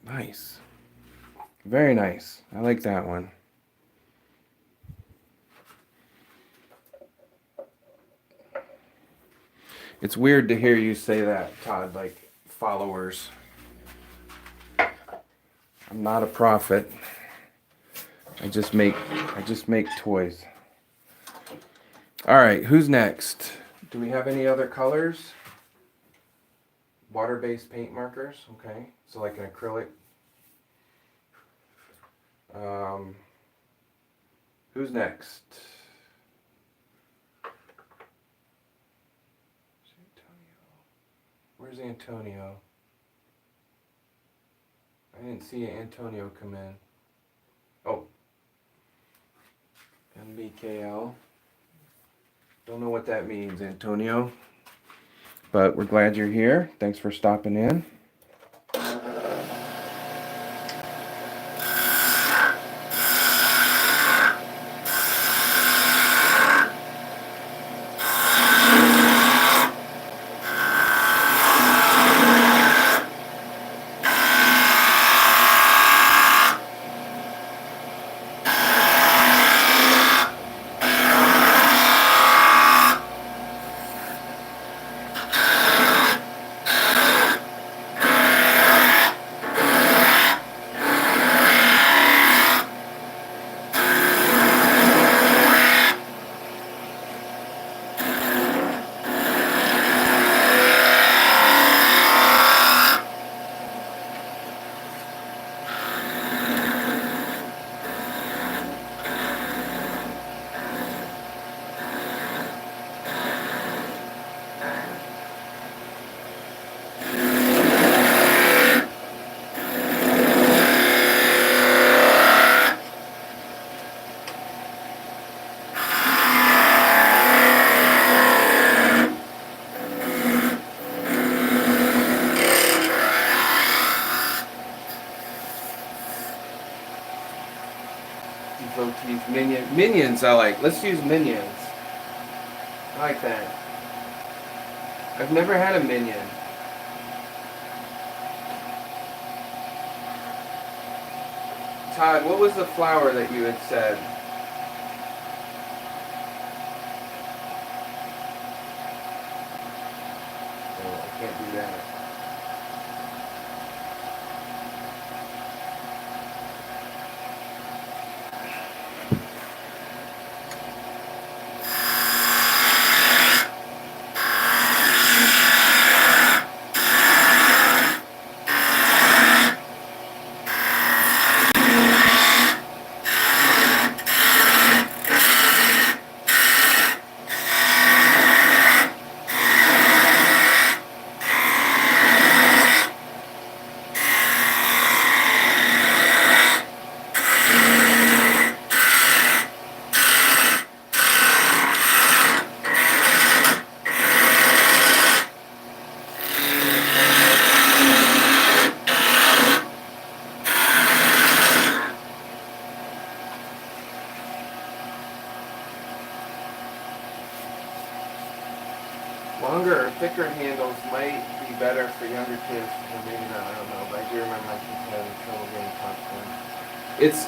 [SPEAKER 1] Nice. Very nice. I like that one. It's weird to hear you say that, Todd, like followers. I'm not a prophet. I just make toys. All right, who's next? Do we have any other colors? Water-based paint markers, okay. So like an acrylic. Who's next? Where's Antonio? I didn't see Antonio come in. Oh. MBKL. Don't know what that means, Antonio. But we're glad you're here. Thanks for stopping in. Devotees, minions I like. Let's use minions. I like that. I've never had a minion. Todd, what was the flower that you had said? Oh, I can't do that. Longer or thicker handles might be better for younger kids, or maybe not. I don't know, but I do remember my kids having trouble getting popcorn.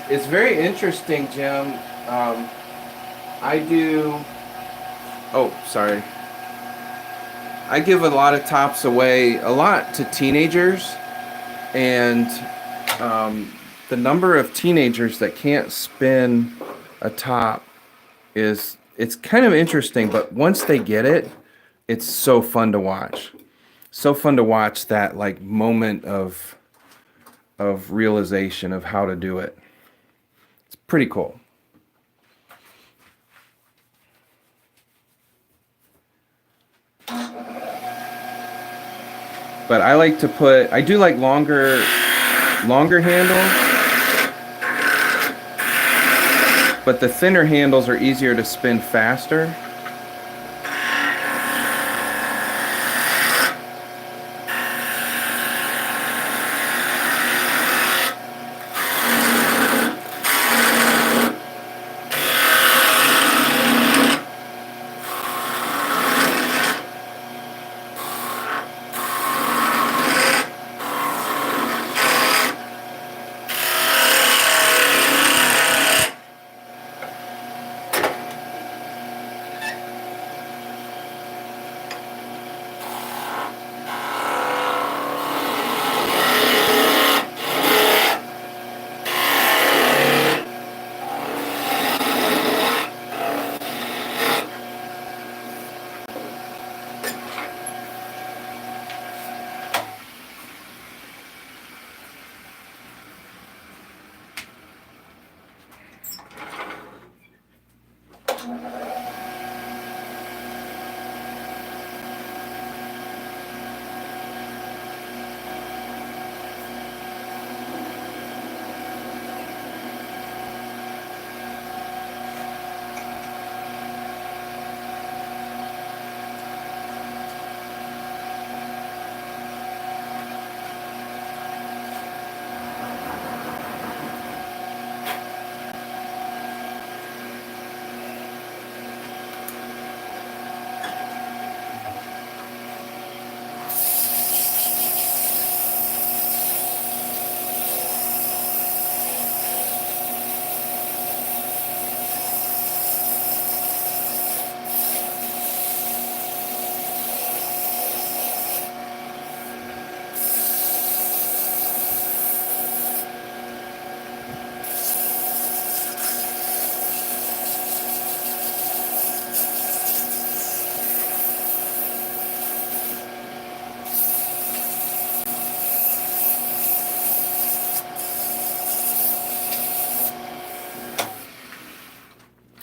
[SPEAKER 1] It's very interesting, Jim. I do. Oh, sorry. I give a lot of tops away, a lot to teenagers, and the number of teenagers that can't spin a top it's kind of interesting. But once they get it, it's so fun to watch. So fun to watch that like moment of realization of how to do it. It's pretty cool. But I like to put, I do like longer handles, but the thinner handles are easier to spin faster.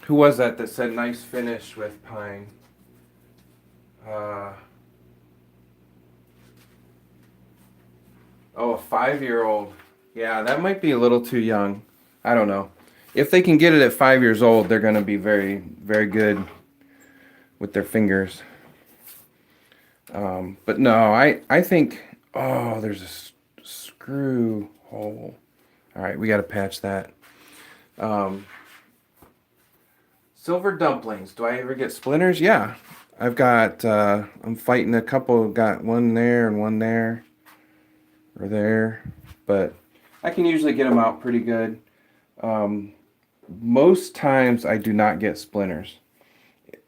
[SPEAKER 1] Who was that said nice finish with pine? Oh, a 5-year-old. Yeah, that might be a little too young. I don't know. If they can get it at 5 years old, they're going to be very, very good with their fingers. But no, I think, oh, there's a screw hole. All right, we got to patch that. Silver dumplings. Do I ever get splinters? Yeah. I've got, I'm fighting a couple. Got one there and one there. Or there. But I can usually get them out pretty good. Most times I do not get splinters.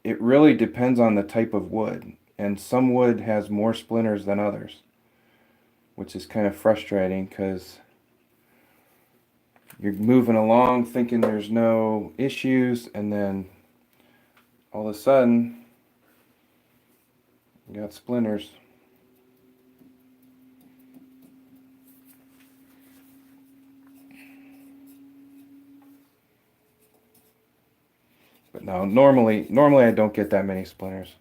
[SPEAKER 1] It really depends on the type of wood. And some wood has more splinters than others. Which is kind of frustrating because you're moving along thinking there's no issues, and then all of a sudden you got splinters. But no, normally I don't get that many splinters.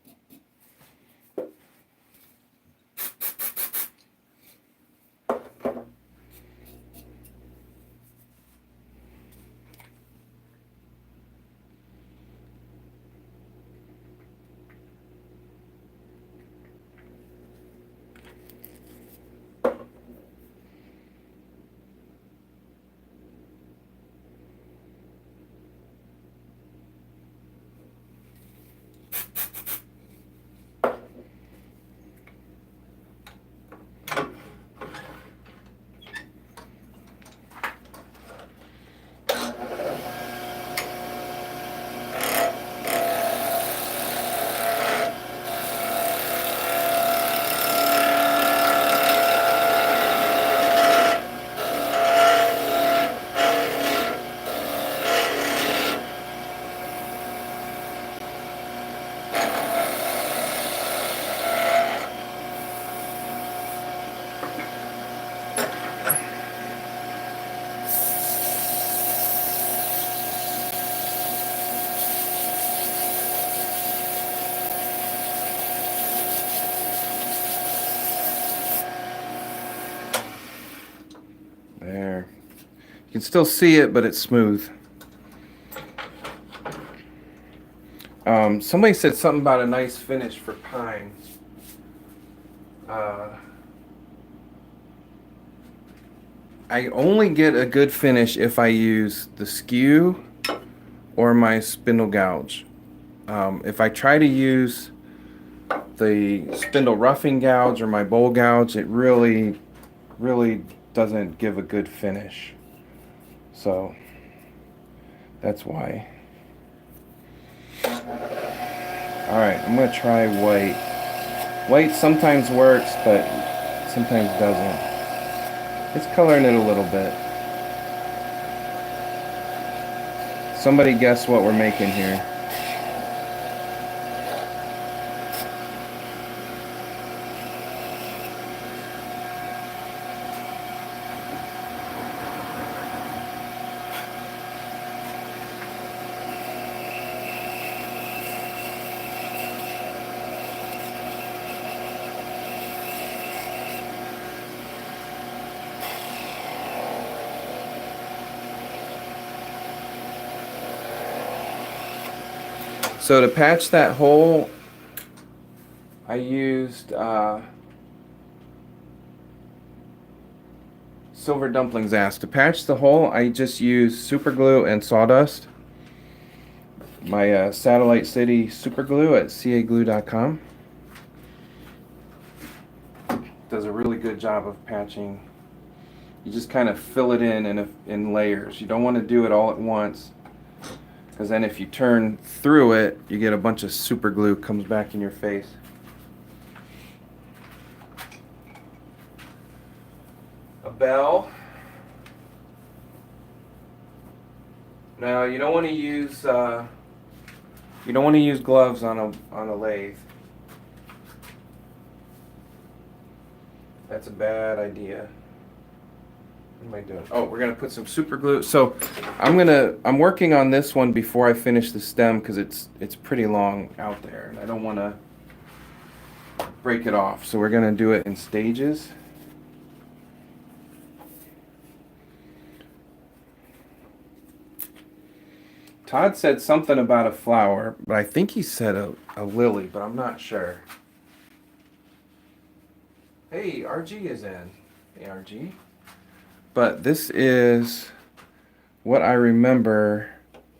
[SPEAKER 1] There. You can still see it, but it's smooth. Somebody said something about a nice finish for pine. I only get a good finish if I use the skew or my spindle gouge. If I try to use the spindle roughing gouge or my bowl gouge, it really doesn't give a good finish. So that's why. Alright, I'm going to try white. White sometimes works, but sometimes doesn't. It's coloring it a little bit. Somebody guess what we're making here. So to patch that hole, I used Silver Dumplings asked. To patch the hole, I just used super glue and sawdust. My Satellite City super glue at caglue.com. Does a really good job of patching. You just kind of fill it in layers. You don't want to do it all at once, because then if you turn through it, you get a bunch of super glue comes back in your face. A bell. Now you don't want to use gloves on a lathe. That's a bad idea. What am I doing? Oh, we're gonna put some super glue. So I'm working on this one before I finish the stem because it's pretty long out there and I don't want to break it off. So we're gonna do it in stages. Todd said something about a flower, but I think he said a lily, but I'm not sure. Hey, RG is in. Hey, RG. But this is what I remember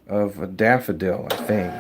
[SPEAKER 1] of a daffodil, I think.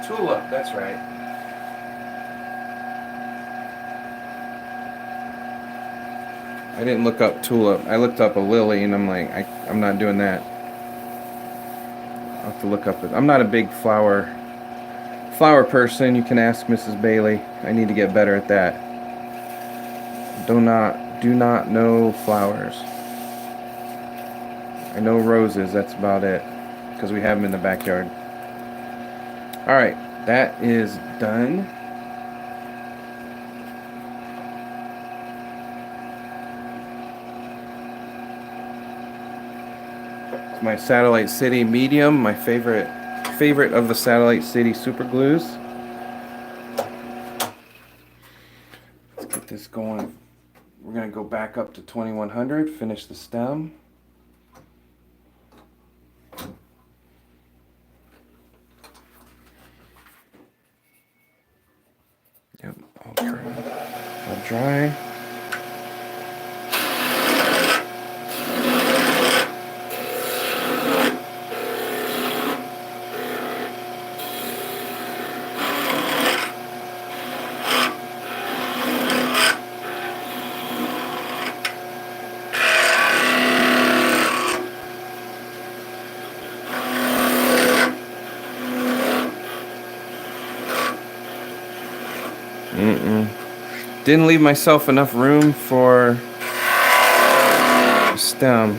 [SPEAKER 1] Tulip, that's right. I didn't look up tulip. I looked up a lily, and I'm like, I'm not doing that. I'll have to look up it. I'm not a big flower person. You can ask Mrs. Bailey. I need to get better at that. Do not know flowers. I know roses. That's about it, because we have them in the backyard. All right, that is done. It's my Satellite City medium, my favorite of the Satellite City super glues. Let's get this going. We're gonna go back up to 2100, finish the stem. Yep, all dry. Didn't leave myself enough room for the stem.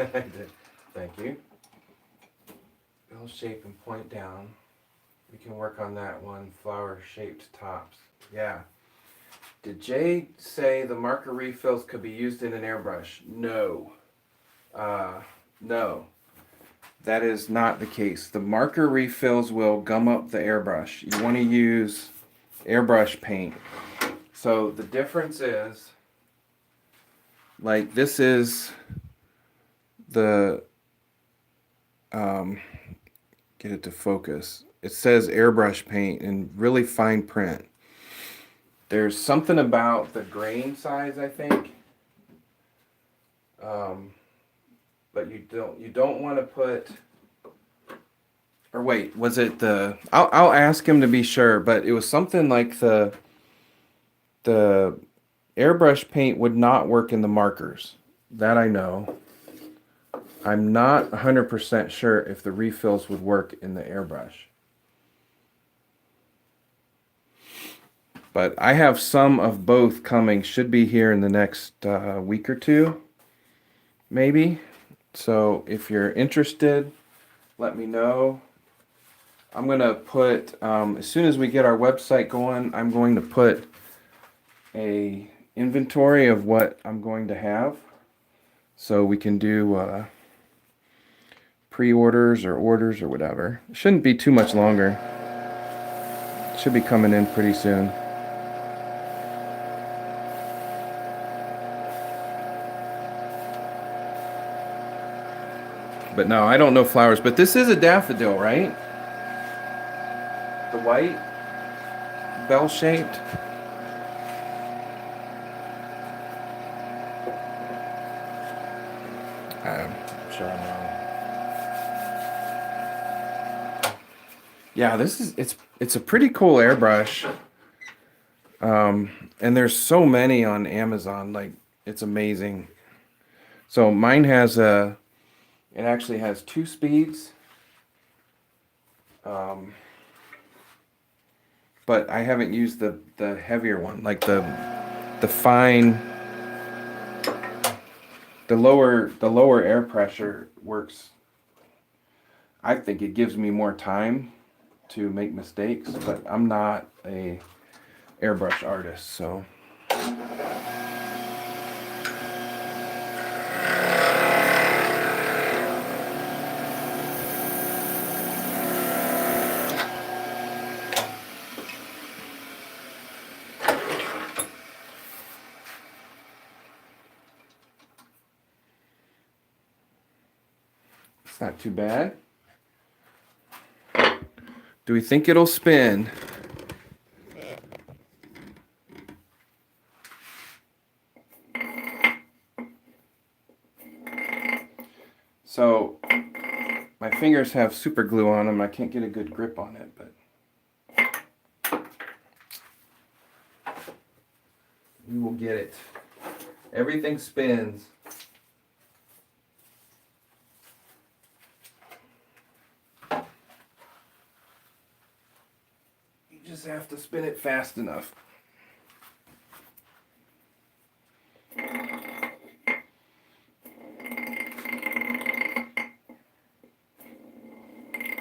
[SPEAKER 1] I did. Thank you. Bell shape and point down. We can work on that one. Flower shaped tops. Yeah. Did Jay say the marker refills could be used in an airbrush? No. No. That is not the case. The marker refills will gum up the airbrush. You want to use airbrush paint. So the difference is, like, this is the, get it to focus. It says airbrush paint in really fine print. There's something about the grain size, I think. But you don't want to put, or wait, was it the, I'll ask him to be sure, but it was something like the airbrush paint would not work in the markers. That I know. I'm not 100% sure if the refills would work in the airbrush. But I have some of both coming. Should be here in the next week or two, maybe. So if you're interested, let me know. I'm going to put, as soon as we get our website going, I'm going to put a inventory of what I'm going to have. So we can do pre-orders or orders or whatever. It shouldn't be too much longer. It should be coming in pretty soon. But no, I don't know flowers. But this is a daffodil, right? The white, bell-shaped. I'm sure I'm wrong. Yeah, it's a pretty cool airbrush. And there's so many on Amazon, like it's amazing. So mine has it actually has 2 speeds. But I haven't used the heavier one, like the fine, the lower air pressure works. I think it gives me more time to make mistakes, but I'm not a airbrush artist, so. It's not too bad. Do we think it'll spin? So my fingers have super glue on them. I can't get a good grip on it, but we will get it. Everything spins. You just have to spin it fast enough.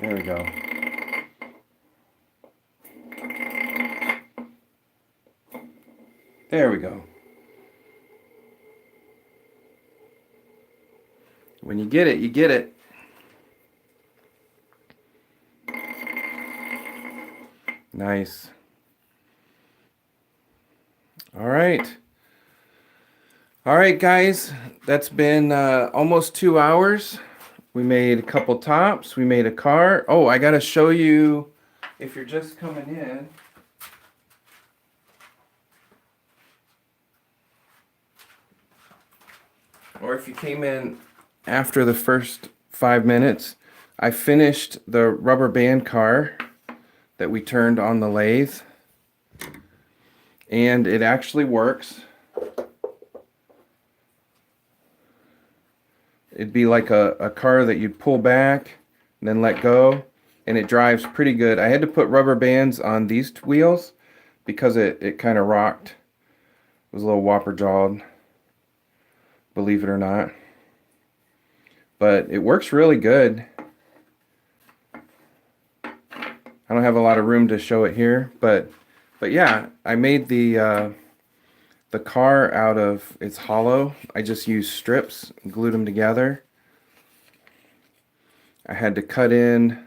[SPEAKER 1] There we go. There we go. When you get it, you get it. Nice. All right. All right, guys. That's been almost 2 hours. We made a couple tops. We made a car. Oh, I got to show you, if you're just coming in. Or if you came in after the first 5 minutes, I finished the rubber band car that we turned on the lathe. And it actually works. It'd be like a car that you'd pull back and then let go, and it drives pretty good. I had to put rubber bands on these wheels because it kind of rocked. It was a little whopper jawed, believe it or not. But it works really good. I don't have a lot of room to show it here, but yeah, I made the car out of, it's hollow. I just used strips and glued them together. I had to cut in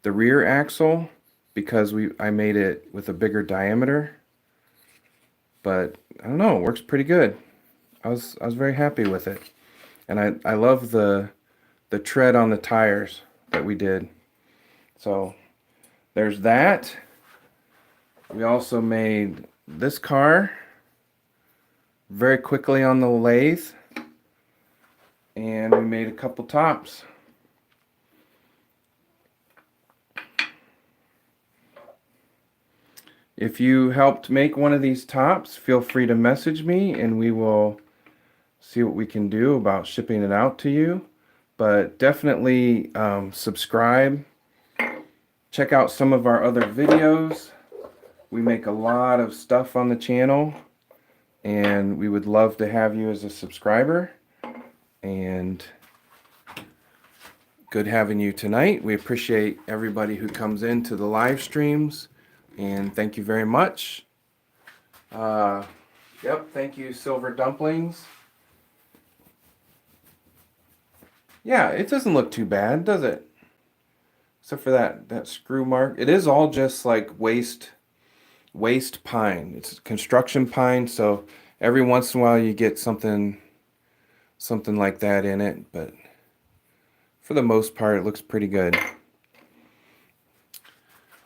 [SPEAKER 1] the rear axle because I made it with a bigger diameter. But I don't know, it works pretty good. I was very happy with it. And I love the tread on the tires that we did. So there's that. We also made this car very quickly on the lathe, and we made a couple tops. If you helped make one of these tops, feel free to message me and we will see what we can do about shipping it out to you. But definitely subscribe. Check out some of our other videos. We make a lot of stuff on the channel, and we would love to have you as a subscriber. And good having you tonight. We appreciate everybody who comes into the live streams, and thank you very much. Yep, thank you, Silver Dumplings. Yeah, it doesn't look too bad, does it? Except for that screw mark. It is all just like waste pine. It's construction pine, so every once in a while you get something like that in it, but for the most part it looks pretty good.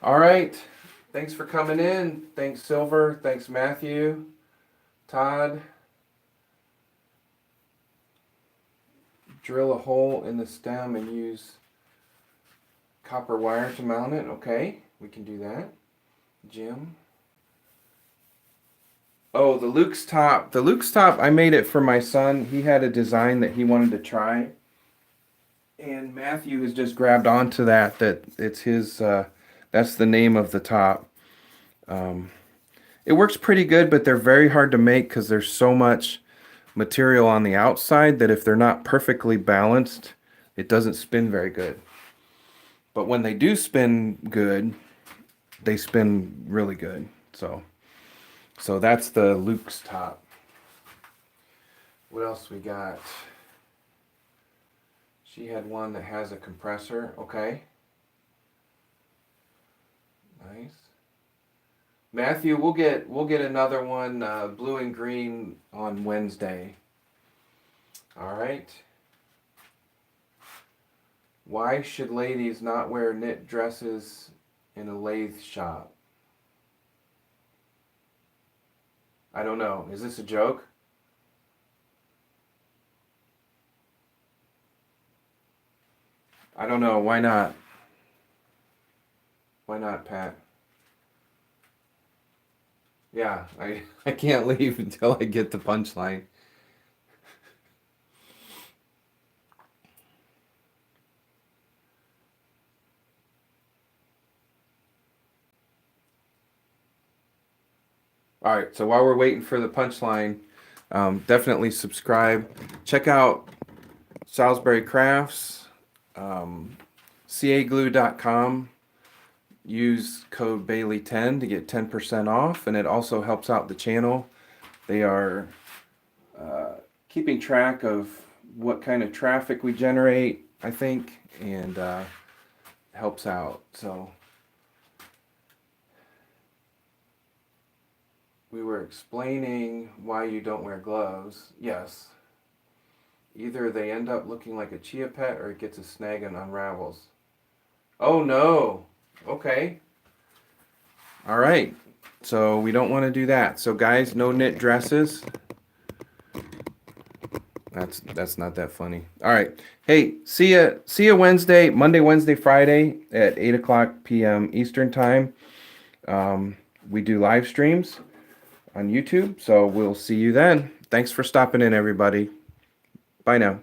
[SPEAKER 1] All right, thanks for coming in. Thanks Silver, thanks Matthew, Todd. Drill a hole in the stem and use copper wire to mount it. Okay, we can do that. Jim. Oh, the Luke's top. The Luke's top, I made it for my son. He had a design that he wanted to try. And Matthew has just grabbed onto that it's his, that's the name of the top. It works pretty good, but they're very hard to make because there's so much material on the outside that if they're not perfectly balanced, it doesn't spin very good. But when they do spin good, they spin really good. So that's the Luke's top. What else we got? She had one that has a compressor. Okay. Nice. Matthew, we'll get another one, blue and green, on Wednesday. All right. Why should ladies not wear knit dresses in a lathe shop? I don't know. Is this a joke? I don't know. Why not? Why not, Pat? Yeah, I can't leave until I get the punchline. All right, so while we're waiting for the punchline, definitely subscribe. Check out Salisbury Crafts, caglue.com. Use code Bailey10 to get 10% off, and it also helps out the channel. They are keeping track of what kind of traffic we generate, I think, and helps out. So we were explaining why you don't wear gloves. Yes. Either they end up looking like a chia pet or it gets a snag and unravels. Oh no. Okay. All right. So we don't want to do that. So guys, no knit dresses. That's not that funny. All right. Hey, see ya Wednesday, Monday, Wednesday, Friday at 8:00 p.m. Eastern time. We do live streams on YouTube, so we'll see you then. Thanks for stopping in, everybody. Bye now.